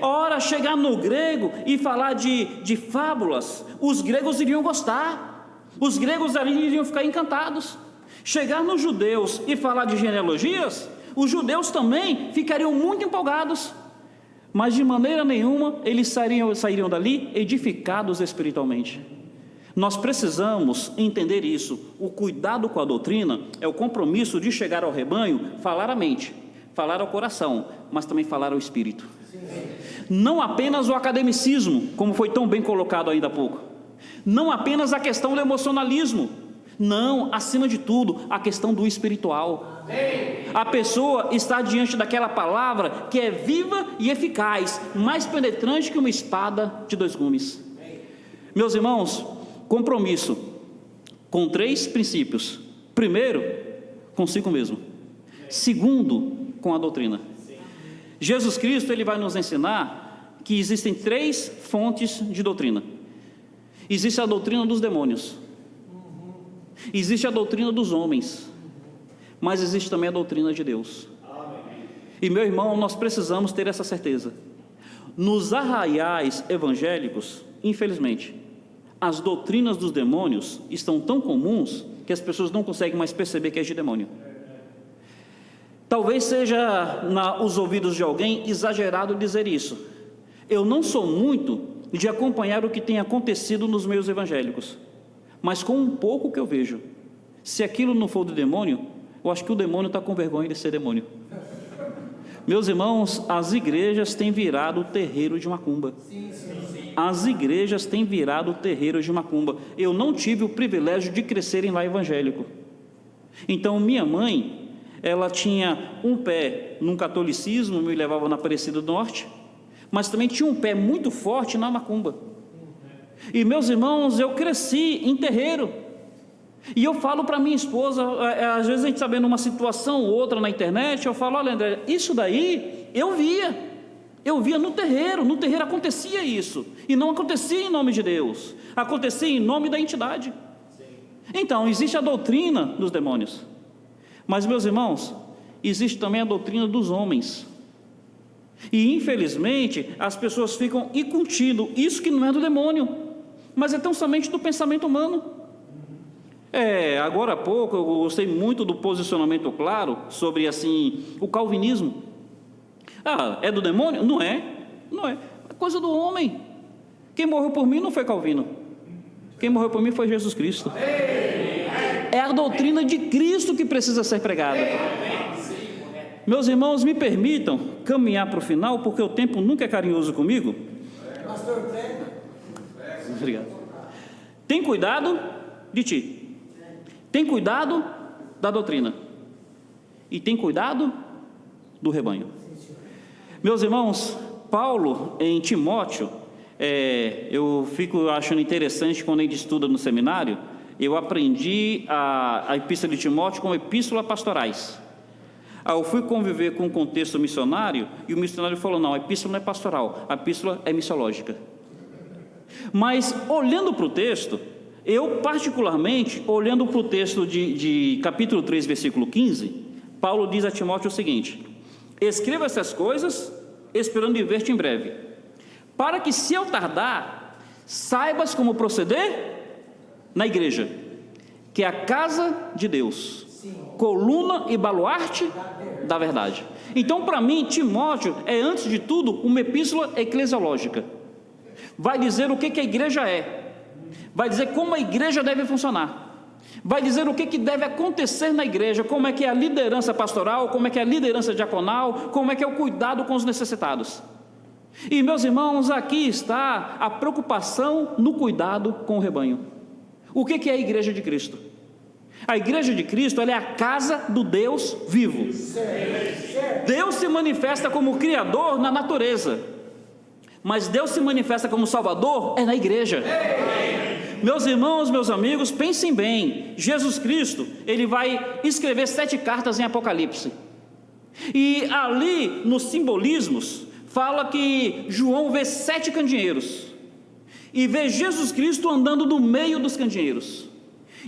Ora, chegar no grego e falar de fábulas, os gregos iriam gostar. Os gregos ali iriam ficar encantados. Chegar nos judeus e falar de genealogias, os judeus também ficariam muito empolgados. Mas de maneira nenhuma eles sairiam dali edificados espiritualmente. Nós precisamos entender isso. O cuidado com a doutrina é o compromisso de chegar ao rebanho, falar à mente, falar ao coração, mas também falar ao espírito. Não apenas o academicismo, como foi tão bem colocado ainda há pouco. Não apenas a questão do emocionalismo. Não, acima de tudo, a questão do espiritual. A pessoa está diante daquela palavra que é viva e eficaz, mais penetrante que uma espada de 2 gumes. Meus irmãos, compromisso com 3 princípios. Primeiro, consigo mesmo. Segundo, com a doutrina. Jesus Cristo, ele vai nos ensinar que existem 3 fontes de doutrina. Existe a doutrina dos demônios, existe a doutrina dos homens, mas existe também a doutrina de Deus. E meu irmão, nós precisamos ter essa certeza. Nos arraiais evangélicos, infelizmente, as doutrinas dos demônios estão tão comuns que as pessoas não conseguem mais perceber que é de demônio. Talvez seja nos ouvidos de alguém exagerado dizer isso. Eu não sou muito de acompanhar o que tem acontecido nos meios evangélicos, mas com um pouco que eu vejo, se aquilo não for do demônio, eu acho que o demônio está com vergonha de ser demônio. Meus irmãos, as igrejas têm virado terreiro de macumba. As igrejas têm virado terreiro de macumba. Eu não tive o privilégio de crescer em lar evangélico. Então minha mãe, ela tinha um pé no catolicismo, me levava na Aparecida do Norte, mas também tinha um pé muito forte na macumba. E meus irmãos, eu cresci em terreiro. E eu falo para minha esposa, às vezes a gente está vendo uma situação ou outra na internet, eu falo, olha André, isso daí eu via no terreiro acontecia isso, e não acontecia em nome de Deus, acontecia em nome da entidade. Então, existe a doutrina dos demônios, mas meus irmãos, existe também a doutrina dos homens. E infelizmente as pessoas ficam incutindo isso que não é do demônio, mas é tão somente do pensamento humano. Agora há pouco eu gostei muito do posicionamento claro sobre assim o calvinismo. É do demônio? Não é, é coisa do homem. Quem morreu por mim não foi Calvino, quem morreu por mim foi Jesus Cristo. É a doutrina de Cristo que precisa ser pregada. Meus irmãos, me permitam caminhar para o final, porque o tempo nunca é carinhoso comigo. Obrigado. Tem cuidado de ti, tem cuidado da doutrina e tem cuidado do rebanho. Meus irmãos, Paulo em Timóteo, eu fico achando interessante quando a gente estuda no seminário, eu aprendi a epístola de Timóteo como epístola pastorais. Eu fui conviver com um contexto missionário e o missionário falou, não, a epístola não é pastoral, a epístola é missiológica. Mas olhando para o texto, eu particularmente, olhando para o texto de capítulo 3, versículo 15, Paulo diz a Timóteo o seguinte: escreva essas coisas, esperando ver-te em breve, para que se eu tardar, saibas como proceder na igreja, que é a casa de Deus, coluna e baluarte da verdade. Então, para mim, Timóteo é, antes de tudo, uma epístola eclesiológica. Vai dizer o que a igreja é, vai dizer como a igreja deve funcionar. vai dizer o que deve acontecer na igreja, como é que é a liderança pastoral, como é que é a liderança diaconal, como é que é o cuidado com os necessitados. E, meus irmãos, aqui está a preocupação no cuidado com o rebanho. O que é a igreja de Cristo? A igreja de Cristo, ela é a casa do Deus vivo. Deus se manifesta como Criador na natureza, mas Deus se manifesta como Salvador na igreja. Meus irmãos, meus amigos, pensem bem, Jesus Cristo, ele vai escrever 7 cartas em Apocalipse, e ali nos simbolismos, fala que João vê 7 candeeiros, e vê Jesus Cristo andando no meio dos candeeiros,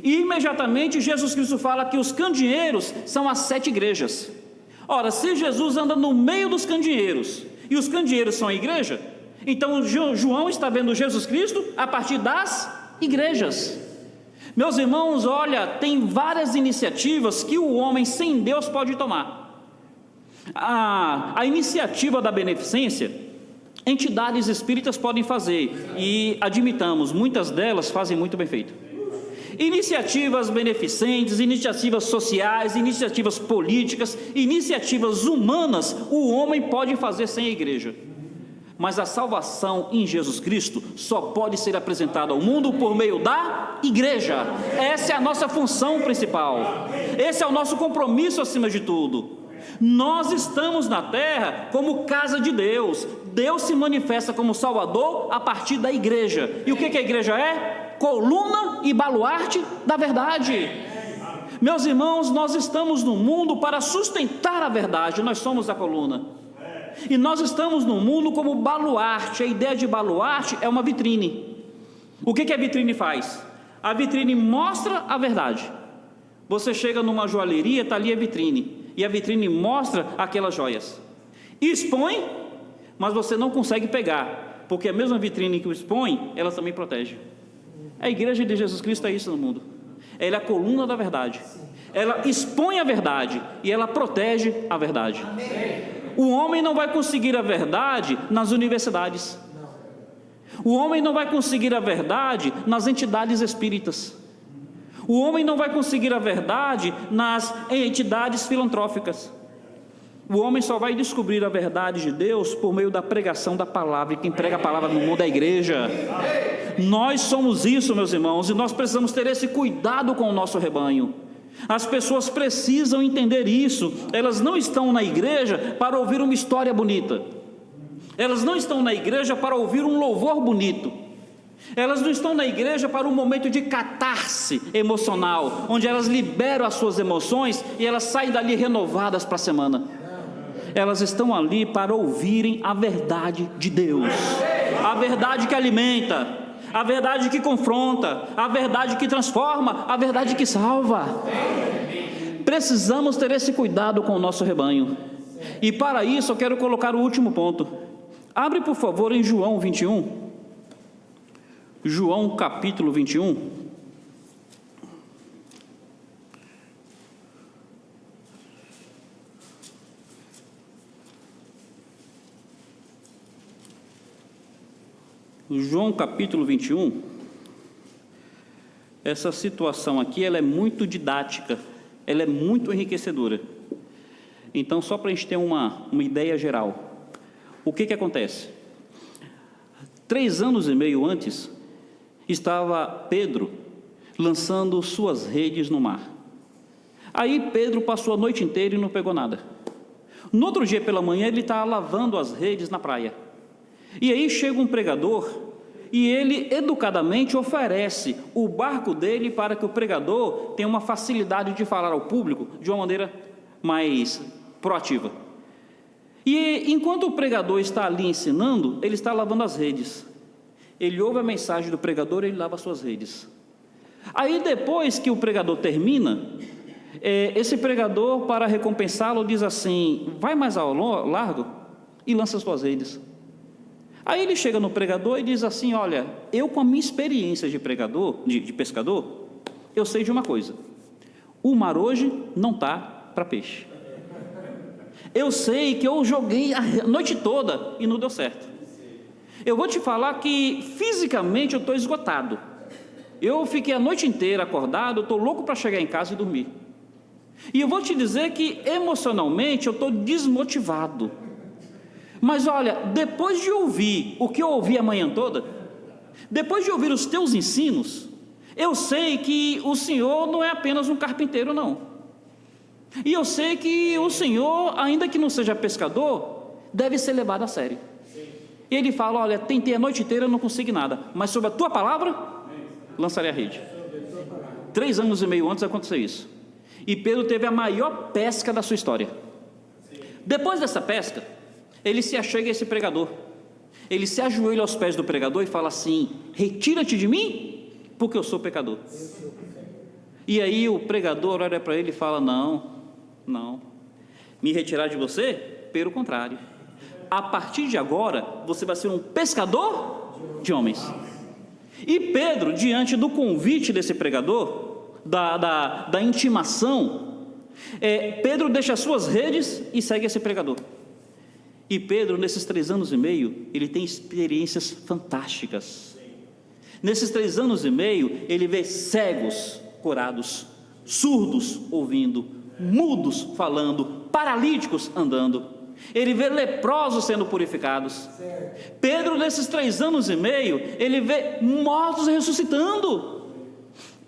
e imediatamente Jesus Cristo fala que os candeeiros são as 7 igrejas. Ora, se Jesus anda no meio dos candeeiros, e os candeeiros são a igreja, então João está vendo Jesus Cristo a partir das igrejas. Meus irmãos, olha, tem várias iniciativas que o homem sem Deus pode tomar. A iniciativa da beneficência, entidades espíritas podem fazer, e admitamos, muitas delas fazem muito bem feito. Iniciativas beneficentes, iniciativas sociais, iniciativas políticas, iniciativas humanas, o homem pode fazer sem a igreja. Mas a salvação em Jesus Cristo só pode ser apresentada ao mundo por meio da igreja. Essa é a nossa função principal, esse é o nosso compromisso acima de tudo. Nós estamos na terra como casa de Deus. Deus se manifesta como Salvador a partir da igreja. E o que a igreja é? Coluna e baluarte da verdade. Meus irmãos, nós estamos no mundo para sustentar a verdade, nós somos a coluna. E nós estamos no mundo como baluarte. A ideia de baluarte é uma vitrine. O que a vitrine faz? A vitrine mostra a verdade. Você chega numa joalheria, está ali a vitrine, e a vitrine mostra aquelas joias, expõe, mas você não consegue pegar, porque a mesma vitrine que o expõe, ela também protege. A igreja de Jesus Cristo é isso no mundo. Ela é a coluna da verdade. Ela expõe a verdade e ela protege a verdade. O homem não vai conseguir a verdade nas universidades. O homem não vai conseguir a verdade nas entidades espíritas. O homem não vai conseguir a verdade nas entidades filantróficas. O homem só vai descobrir a verdade de Deus por meio da pregação da palavra. E quem prega a palavra no mundo é a igreja. Nós somos isso, meus irmãos, e nós precisamos ter esse cuidado com o nosso rebanho. As pessoas precisam entender isso. Elas não estão na igreja para ouvir uma história bonita. Elas não estão na igreja para ouvir um louvor bonito. Elas não estão na igreja para um momento de catarse emocional, onde elas liberam as suas emoções e elas saem dali renovadas para a semana. Elas estão ali para ouvirem a verdade de Deus, a verdade que alimenta, a verdade que confronta, a verdade que transforma, a verdade que salva. Precisamos ter esse cuidado com o nosso rebanho. E para isso eu quero colocar o último ponto. Abre por favor em João 21. João capítulo 21. João capítulo 21, essa situação aqui, ela é muito didática, ela é muito enriquecedora. Então, só para a gente ter uma ideia geral, o que acontece? 3 anos e meio antes, estava Pedro lançando suas redes no mar. Aí Pedro passou a noite inteira e não pegou nada. No outro dia pela manhã, ele está lavando as redes na praia. E aí chega um pregador e ele educadamente oferece o barco dele para que o pregador tenha uma facilidade de falar ao público de uma maneira mais proativa. E enquanto o pregador está ali ensinando, ele está lavando as redes. Ele ouve a mensagem do pregador e ele lava as suas redes. Aí depois que o pregador termina, esse pregador, para recompensá-lo, diz assim: vai mais ao largo e lança as suas redes. Aí ele chega no pregador e diz assim: olha, eu com a minha experiência de pregador, de pescador, eu sei de uma coisa: o mar hoje não está para peixe. Eu sei que eu joguei a noite toda e não deu certo. Eu vou te falar que fisicamente eu estou esgotado. eu fiquei a noite inteira acordado, eu estou louco para chegar em casa e dormir. E eu vou te dizer que emocionalmente eu estou desmotivado. Mas olha, depois de ouvir o que eu ouvi a manhã toda, depois de ouvir os teus ensinos, eu sei que o Senhor não é apenas um carpinteiro, não. E eu sei que o Senhor, ainda que não seja pescador, deve ser levado a sério. E ele fala: olha, tentei a noite inteira, não consegui nada, mas sobre a tua palavra, lançarei a rede. 3 anos e meio antes aconteceu isso. E Pedro teve a maior pesca da sua história. Depois dessa pesca, ele se achega a esse pregador. Ele se ajoelha aos pés do pregador e fala assim: retira-te de mim, porque eu sou pecador. E aí o pregador olha para ele e fala: não, me retirar de você? Pelo contrário, a partir de agora você vai ser um pescador de homens. E Pedro, diante do convite desse pregador, da intimação, Pedro deixa as suas redes e segue esse pregador. E Pedro, nesses 3 anos e meio, ele tem experiências fantásticas. Nesses 3 anos e meio, ele vê cegos curados, surdos ouvindo, mudos falando, paralíticos andando. Ele vê leprosos sendo purificados. Pedro, nesses 3 anos e meio, ele vê mortos ressuscitando.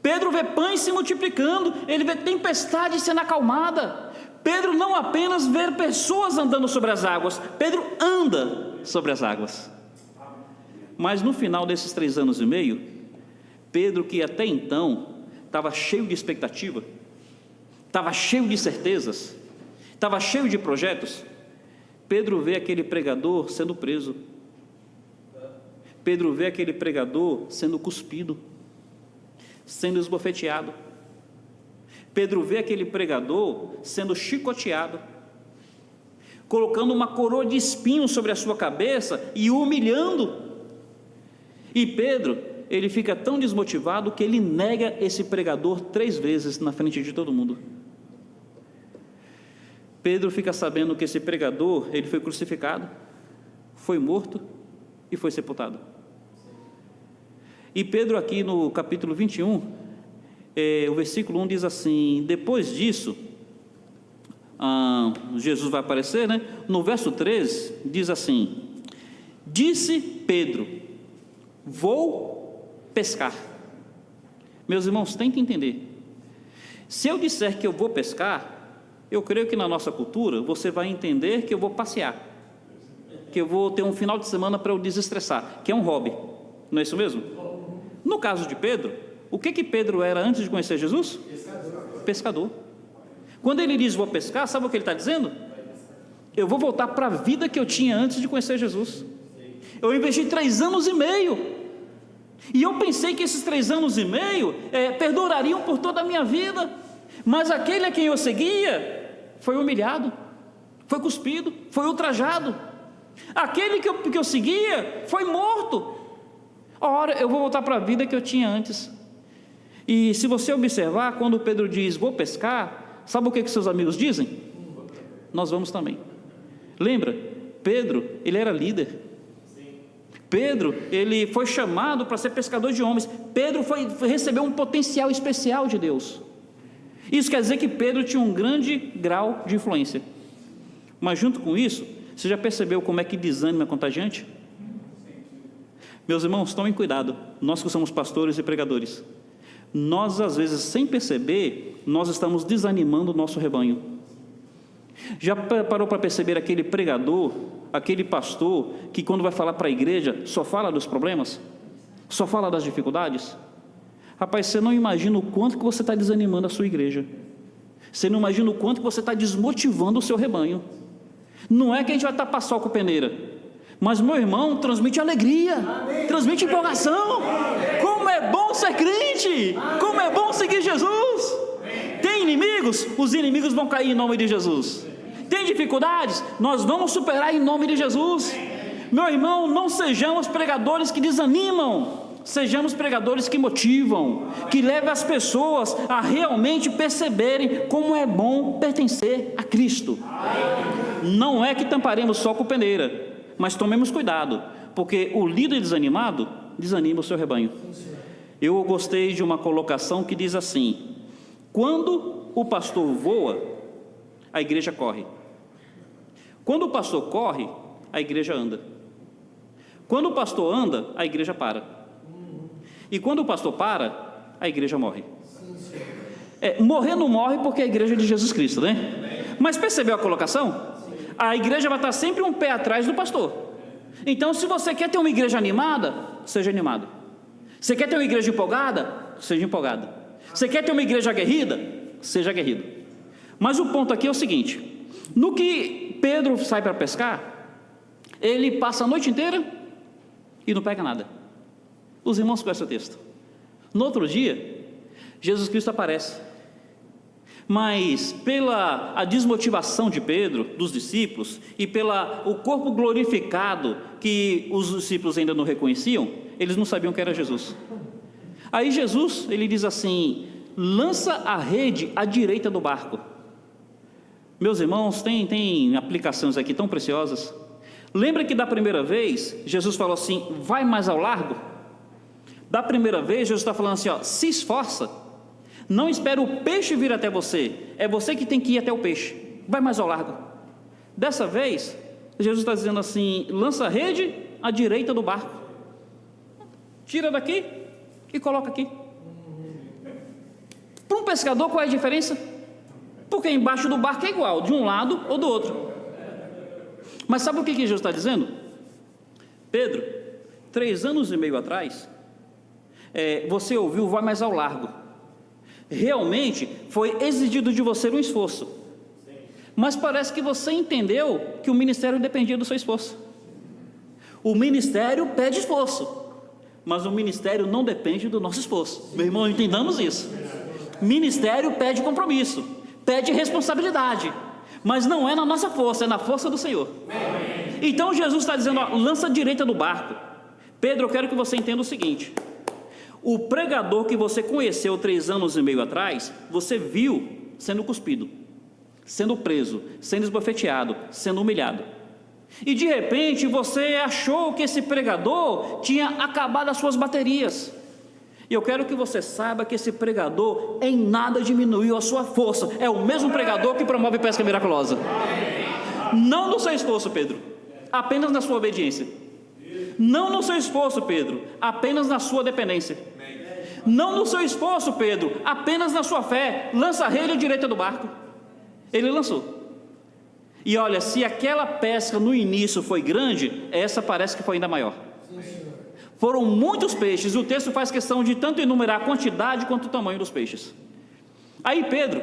Pedro vê pães se multiplicando, ele vê tempestade sendo acalmada. Pedro não apenas vê pessoas andando sobre as águas, Pedro anda sobre as águas. Mas no final desses 3 anos e meio, Pedro, que até então estava cheio de expectativa, estava cheio de certezas, estava cheio de projetos, Pedro vê aquele pregador sendo preso. Pedro vê aquele pregador sendo cuspido, sendo esbofeteado. Pedro vê aquele pregador sendo chicoteado, colocando uma coroa de espinhos sobre a sua cabeça e o humilhando. E Pedro, ele fica tão desmotivado que ele nega esse pregador 3 vezes na frente de todo mundo. Pedro fica sabendo que esse pregador, ele foi crucificado, foi morto e foi sepultado. E Pedro, aqui no capítulo 21, o versículo 1 diz assim: depois disso, Jesus vai aparecer, né? No verso 3 diz assim: disse Pedro, vou pescar. Meus irmãos, tentem entender. Se eu disser que eu vou pescar, eu creio que na nossa cultura você vai entender que eu vou passear, que eu vou ter um final de semana para eu desestressar, que é um hobby, não é isso mesmo? No caso de Pedro, o que Pedro era antes de conhecer Jesus? Pescador. Quando ele diz vou pescar, sabe o que ele está dizendo? Eu vou voltar para a vida que eu tinha antes de conhecer Jesus. Eu investi 3 anos e meio, e eu pensei que esses 3 anos e meio perdurariam por toda a minha vida, mas aquele a quem eu seguia foi humilhado, foi cuspido, foi ultrajado. Aquele que eu seguia foi morto. Ora, eu vou voltar para a vida que eu tinha antes. E se você observar, quando Pedro diz vou pescar, sabe o que seus amigos dizem? Nós vamos também. Lembra? Pedro, ele era líder. Pedro, ele foi chamado para ser pescador de homens. Pedro recebeu um potencial especial de Deus. Isso quer dizer que Pedro tinha um grande grau de influência. Mas junto com isso, você já percebeu como é que desânimo é contagiante? Meus irmãos, tomem cuidado. Nós que somos pastores e pregadores, nós às vezes, sem perceber, nós estamos desanimando o nosso rebanho. Já parou para perceber aquele pregador, aquele pastor, que quando vai falar para a igreja, só fala dos problemas? Só fala das dificuldades? Rapaz, você não imagina o quanto que você está desanimando a sua igreja. Você não imagina o quanto que você está desmotivando o seu rebanho. Não é que a gente vai tapar sol com peneira, mas, meu irmão, transmite alegria, transmite empolgação. Como é bom ser crente, como é bom seguir Jesus. Tem inimigos? Os inimigos vão cair em nome de Jesus. Tem dificuldades? Nós vamos superar em nome de Jesus. Meu irmão, não sejamos pregadores que desanimam, sejamos pregadores que motivam, que levam as pessoas a realmente perceberem como é bom pertencer a Cristo. Não é que tamparemos só com peneira, mas tomemos cuidado, porque o líder desanimado desanima o seu rebanho. Eu gostei de uma colocação que diz assim: quando o pastor voa, a igreja corre. Quando o pastor corre, a igreja anda. Quando o pastor anda, a igreja para. E quando o pastor para, a igreja morre. Morrer não morre porque é a igreja de Jesus Cristo, né? Mas percebeu a colocação? A igreja vai estar sempre um pé atrás do pastor. Então, se você quer ter uma igreja animada, seja animado. Você quer ter uma igreja empolgada? Seja empolgado. Você quer ter uma igreja aguerrida? Seja aguerrido. Mas o ponto aqui é o seguinte: no que Pedro sai para pescar, ele passa a noite inteira e não pega nada. Os irmãos conhecem o texto. No outro dia, Jesus Cristo aparece. Mas pela a desmotivação de Pedro, dos discípulos, e pela o corpo glorificado que os discípulos ainda não reconheciam, eles não sabiam que era Jesus. Aí Jesus, ele diz assim: lança a rede à direita do barco. Meus irmãos, tem aplicações aqui tão preciosas. Lembra que da primeira vez, Jesus falou assim: vai mais ao largo? Da primeira vez, Jesus está falando assim, ó, se esforça. Não espere o peixe vir até você, é você que tem que ir até o peixe. Vai mais ao largo. Dessa vez, Jesus está dizendo assim: lança a rede à direita do barco. Tira daqui e coloca aqui. Para um pescador, qual é a diferença? Porque embaixo do barco é igual, de um lado ou do outro. Mas sabe o que Jesus está dizendo? Pedro, 3 anos e meio atrás, você ouviu, vai mais ao largo. Realmente foi exigido de você um esforço. Mas parece que você entendeu que o ministério dependia do seu esforço. O ministério pede esforço, mas o ministério não depende do nosso esforço. Meu irmão, entendamos isso. Ministério pede compromisso, pede responsabilidade, mas não é na nossa força, é na força do Senhor. Então Jesus está dizendo, ó, lança a direita do barco. Pedro, eu quero que você entenda o seguinte: o pregador que você conheceu 3 anos e meio atrás, você viu sendo cuspido, sendo preso, sendo esbofeteado, sendo humilhado. E de repente você achou que esse pregador tinha acabado as suas baterias. E eu quero que você saiba que esse pregador em nada diminuiu a sua força. É o mesmo pregador que promove pesca miraculosa. Não no seu esforço, Pedro, apenas na sua obediência. Não no seu esforço, Pedro, apenas na sua dependência. Não no seu esforço, Pedro, apenas na sua fé. Lança a rede à direita do barco. Ele lançou. E olha, se aquela pesca no início foi grande, essa parece que foi ainda maior. Foram muitos peixes. O texto faz questão de tanto enumerar a quantidade quanto o tamanho dos peixes. Aí Pedro,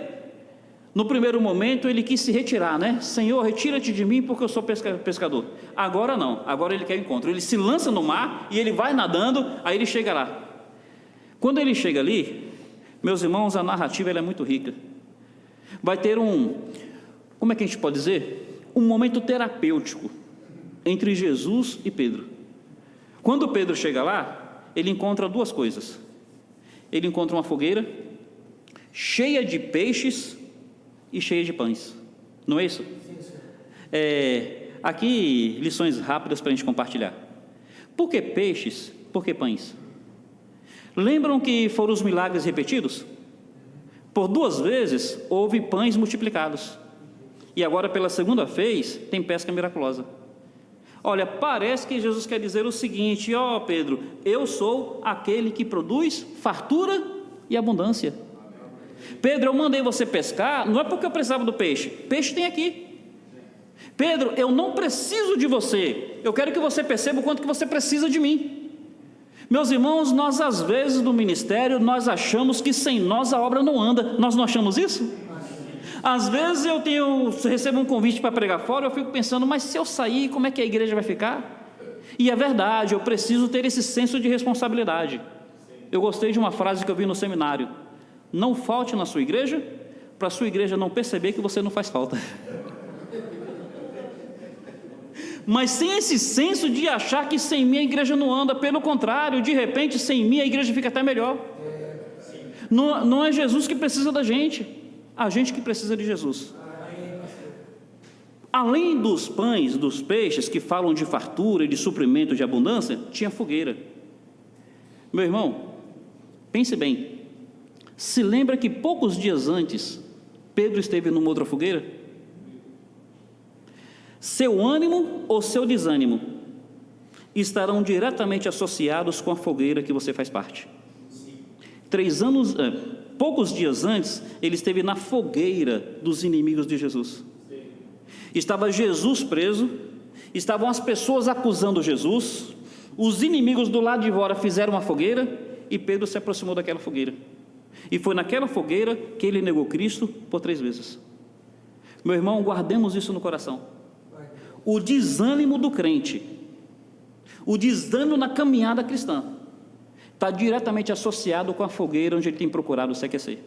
no primeiro momento, ele quis se retirar, né? Senhor, retira-te de mim porque eu sou pescador. Agora não, agora ele quer encontro. Ele se lança no mar e ele vai nadando, aí ele chega lá. Quando ele chega ali, meus irmãos, a narrativa ela é muito rica. Vai ter como é que a gente pode dizer? Um momento terapêutico entre Jesus e Pedro. Quando Pedro chega lá, ele encontra 2 coisas. Ele encontra uma fogueira cheia de peixes e cheia de pães. Não é isso? Aqui, lições rápidas para a gente compartilhar. Por que peixes? Por que pães? Lembram que foram os milagres repetidos? Por 2 vezes houve pães multiplicados. E agora pela 2ª vez tem pesca miraculosa. Olha, parece que Jesus quer dizer o seguinte: ó Pedro, eu sou aquele que produz fartura e abundância. Pedro, eu mandei você pescar, não é porque eu precisava do peixe. Peixe tem aqui. Pedro, eu não preciso de você. Eu quero que você perceba o quanto que você precisa de mim. Meus irmãos, nós às vezes no ministério, nós achamos que sem nós a obra não anda. Nós não achamos isso? Às vezes eu recebo um convite para pregar fora, eu fico pensando, mas se eu sair, como é que a igreja vai ficar? E é verdade, eu preciso ter esse senso de responsabilidade. Eu gostei de uma frase que eu vi no seminário: não falte na sua igreja, para a sua igreja não perceber que você não faz falta. Mas sem esse senso de achar que sem mim a igreja não anda, pelo contrário, de repente sem mim a igreja fica até melhor. Não é Jesus que precisa da gente, a gente que precisa de Jesus. Além dos pães, dos peixes que falam de fartura e de suprimento de abundância, tinha fogueira. Meu irmão, Pense bem, se lembra que poucos dias antes, Pedro esteve numa outra fogueira? Seu ânimo ou seu desânimo estarão diretamente associados com a fogueira que você faz parte. Poucos dias antes, ele esteve na fogueira dos inimigos de Jesus. Estava Jesus preso, estavam as pessoas acusando Jesus, os inimigos do lado de fora fizeram uma fogueira e Pedro se aproximou daquela fogueira. E foi naquela fogueira que ele negou Cristo por 3 vezes. Meu irmão, guardemos isso no coração. O desânimo do crente, o desânimo na caminhada cristã, está diretamente associado com a fogueira onde ele tem procurado se aquecer.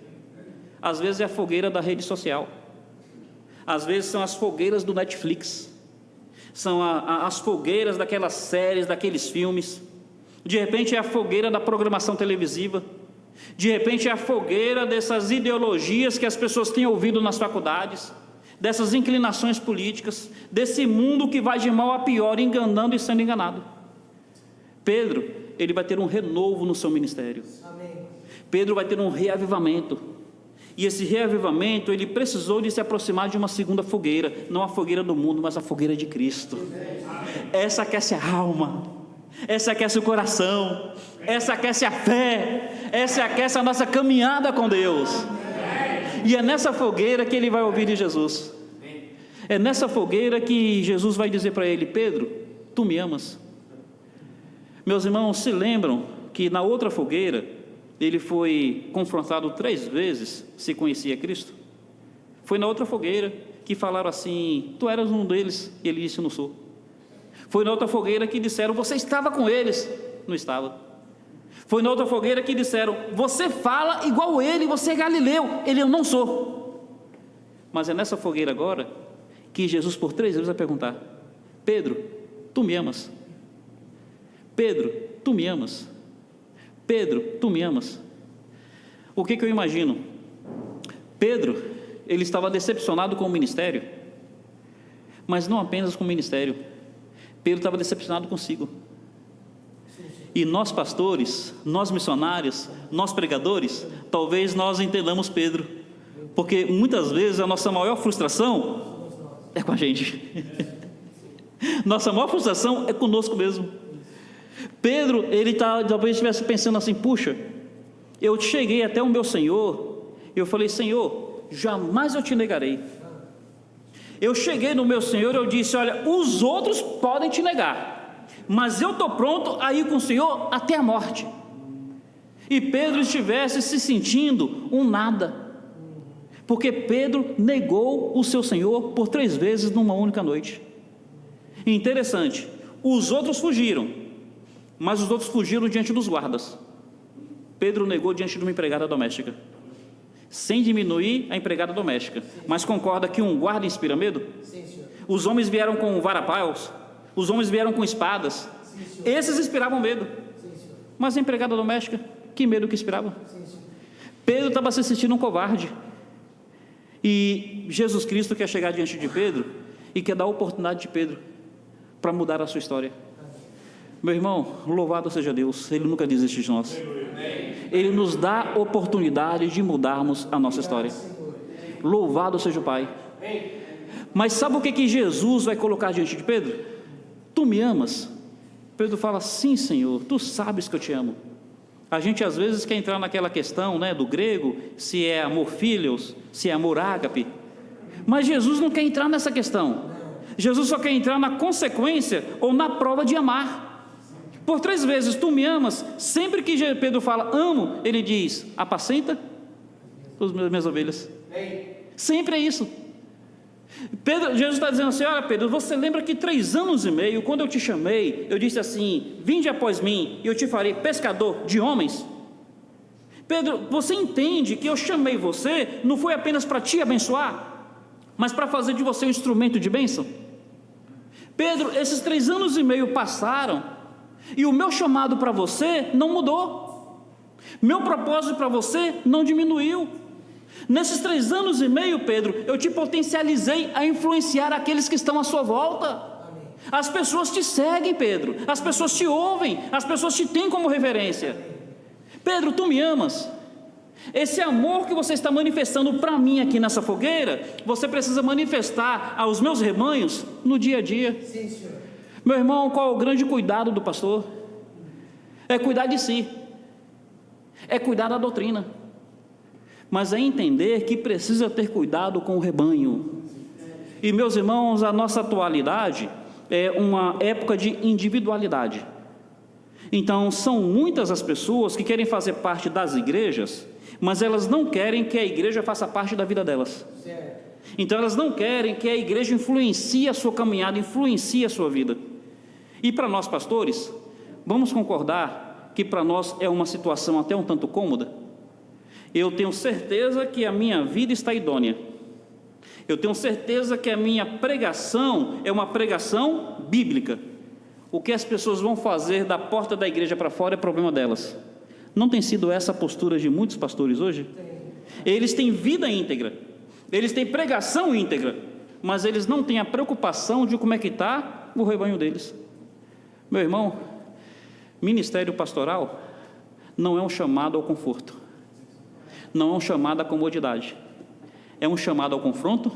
Às vezes é a fogueira da rede social, às vezes são as fogueiras do Netflix, são as fogueiras daquelas séries, daqueles filmes. De repente é a fogueira da programação televisiva, de repente é a fogueira dessas ideologias que as pessoas têm ouvido nas faculdades, dessas inclinações políticas, desse mundo que vai de mal a pior, enganando e sendo enganado. Pedro, ele vai ter um renovo no seu ministério. Amém. Pedro vai ter um reavivamento. E esse reavivamento, ele precisou de se aproximar de uma segunda fogueira, não a fogueira do mundo, mas a fogueira de Cristo. Essa aquece a alma, essa aquece o coração, essa aquece a fé, essa aquece a nossa caminhada com Deus. E é nessa fogueira que ele vai ouvir de Jesus. É nessa fogueira que Jesus vai dizer para ele: Pedro, tu me amas? Meus irmãos, se lembram que na outra fogueira ele foi confrontado 3 vezes se conhecia Cristo? Foi na outra fogueira que falaram assim: tu eras um deles, e ele disse: não sou. Foi na outra fogueira que disseram: você estava com eles, não estava. Foi na outra fogueira que disseram: você fala igual ele, você é galileu, ele: eu não sou. Mas é nessa fogueira agora que Jesus por 3 vezes vai perguntar: Pedro, tu me amas? Pedro, tu me amas? Pedro, tu me amas? O que eu imagino? Pedro, ele estava decepcionado com o ministério, mas não apenas com o ministério. Pedro estava decepcionado consigo. E nós pastores, nós missionários, nós pregadores, talvez nós entendamos Pedro, porque muitas vezes a nossa maior frustração é com a gente. Nossa maior frustração é conosco mesmo. Pedro, ele talvez estivesse pensando assim: puxa, eu cheguei até o meu Senhor, eu falei: Senhor, jamais eu te negarei. Eu cheguei no meu Senhor, eu disse: olha, os outros podem te negar, mas eu estou pronto a ir com o Senhor até a morte. E Pedro estivesse se sentindo um nada, porque Pedro negou o seu Senhor por 3 vezes numa única noite. Interessante, os outros fugiram, mas os outros fugiram diante dos guardas. Pedro negou diante de uma empregada doméstica, sem diminuir a empregada doméstica. Mas concorda que um guarda inspira medo? Sim, senhor. Os homens vieram com varapaus, os homens vieram com espadas. Sim, esses inspiravam medo. Sim, mas a empregada doméstica, que medo que inspirava? Sim, Pedro estava se sentindo um covarde. E Jesus Cristo quer chegar diante de Pedro e quer dar a oportunidade de Pedro para mudar a sua história. Meu irmão, louvado seja Deus, Ele nunca desiste de nós. Ele nos dá oportunidade de mudarmos a nossa história. Louvado seja o Pai. Mas sabe o que Jesus vai colocar diante de Pedro? Tu me amas? Pedro fala: sim, Senhor, tu sabes que eu te amo. A gente às vezes quer entrar naquela questão, do grego, se é amor filios, se é amor ágape. Mas Jesus não quer entrar nessa questão. Jesus só quer entrar na consequência ou na prova de amar. Por 3 vezes, tu me amas. Sempre que Pedro fala amo, ele diz: apacenta as minhas ovelhas. Sempre é isso. Jesus está dizendo assim: olha, Pedro, você lembra que 3 anos e meio, quando eu te chamei, eu disse assim: vinde após mim e eu te farei pescador de homens? Pedro, você entende que eu chamei você não foi apenas para te abençoar, mas para fazer de você um instrumento de bênção? Pedro, esses 3 anos e meio passaram e o meu chamado para você não mudou, meu propósito para você não diminuiu. Nesses 3 anos e meio, Pedro, eu te potencializei a influenciar aqueles que estão à sua volta. As pessoas te seguem, Pedro, as pessoas te ouvem, as pessoas te têm como referência. Pedro, tu me amas? Esse amor que você está manifestando para mim aqui nessa fogueira, você precisa manifestar aos meus rebanhos no dia a dia. Sim, Senhor. Meu irmão, qual é o grande cuidado do pastor? É cuidar de si, é cuidar da doutrina, mas é entender que precisa ter cuidado com o rebanho. E meus irmãos, a nossa atualidade é uma época de individualidade. Então são muitas as pessoas que querem fazer parte das igrejas, mas elas não querem que a igreja faça parte da vida delas. Então elas não querem que a igreja influencie a sua caminhada, influencie a sua vida. E para nós pastores, vamos concordar que para nós é uma situação até um tanto cômoda? Eu tenho certeza que a minha vida está idônea. Eu tenho certeza que a minha pregação é uma pregação bíblica. O que as pessoas vão fazer da porta da igreja para fora é problema delas. Não tem sido essa a postura de muitos pastores hoje? Eles têm vida íntegra, eles têm pregação íntegra, mas eles não têm a preocupação de como é que está o rebanho deles. Meu irmão, ministério pastoral não é um chamado ao conforto, não é um chamado à comodidade, é um chamado ao confronto,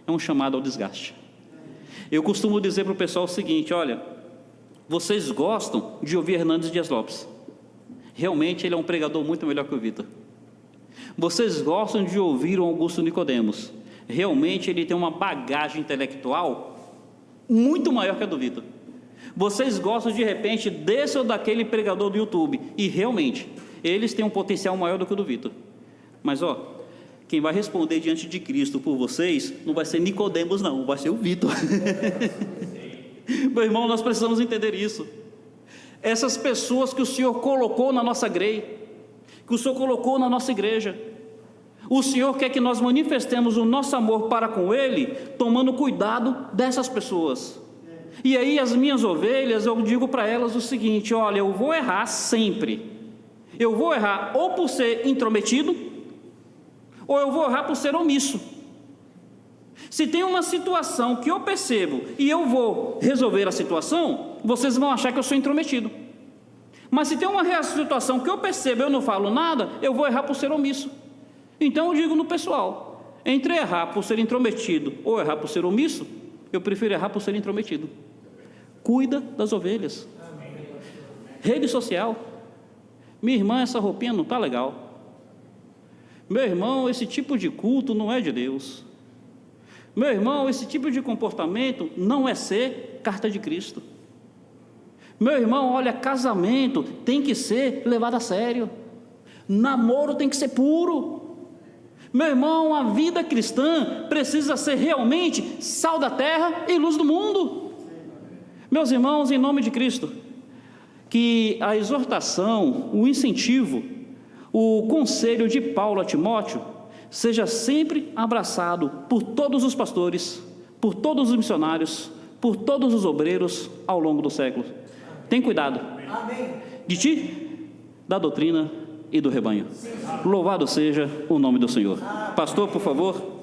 é um chamado ao desgaste. Eu costumo dizer para o pessoal o seguinte: olha, vocês gostam de ouvir Hernandes Dias Lopes, realmente ele é um pregador muito melhor que o Vitor. Vocês gostam de ouvir o Augusto Nicodemos, realmente ele tem uma bagagem intelectual muito maior que a do Vitor. Vocês gostam de repente desse ou daquele pregador do YouTube, e realmente eles têm um potencial maior do que o do Vitor. Mas quem vai responder diante de Cristo por vocês não vai ser Nicodemos não, vai ser o Vitor. Meu irmão, nós precisamos entender isso. Essas pessoas que o Senhor colocou na nossa grei, que o Senhor colocou na nossa igreja, o Senhor quer que nós manifestemos o nosso amor para com Ele, tomando cuidado dessas pessoas. E aí as minhas ovelhas, eu digo para elas o seguinte: olha, eu vou errar sempre. Eu vou errar ou por ser intrometido, ou eu vou errar por ser omisso. Se tem uma situação que eu percebo e eu vou resolver a situação, vocês vão achar que eu sou intrometido. Mas se tem uma situação que eu percebo e eu não falo nada, eu vou errar por ser omisso. Então eu digo no pessoal, entre errar por ser intrometido ou errar por ser omisso, eu prefiro errar por ser intrometido. Cuida das ovelhas. Rede social: minha irmã, essa roupinha não está legal. Meu irmão, esse tipo de culto não é de Deus. Meu irmão, esse tipo de comportamento não é ser carta de Cristo. Meu irmão, olha, casamento tem que ser levado a sério, namoro tem que ser puro. Meu irmão, a vida cristã precisa ser realmente sal da terra e luz do mundo. Meus irmãos, em nome de Cristo, que a exortação, o incentivo, o conselho de Paulo a Timóteo seja sempre abraçado por todos os pastores, por todos os missionários, por todos os obreiros ao longo do século. Tem cuidado. Amém. De ti, da doutrina e do rebanho. Louvado seja o nome do Senhor. Pastor, por favor.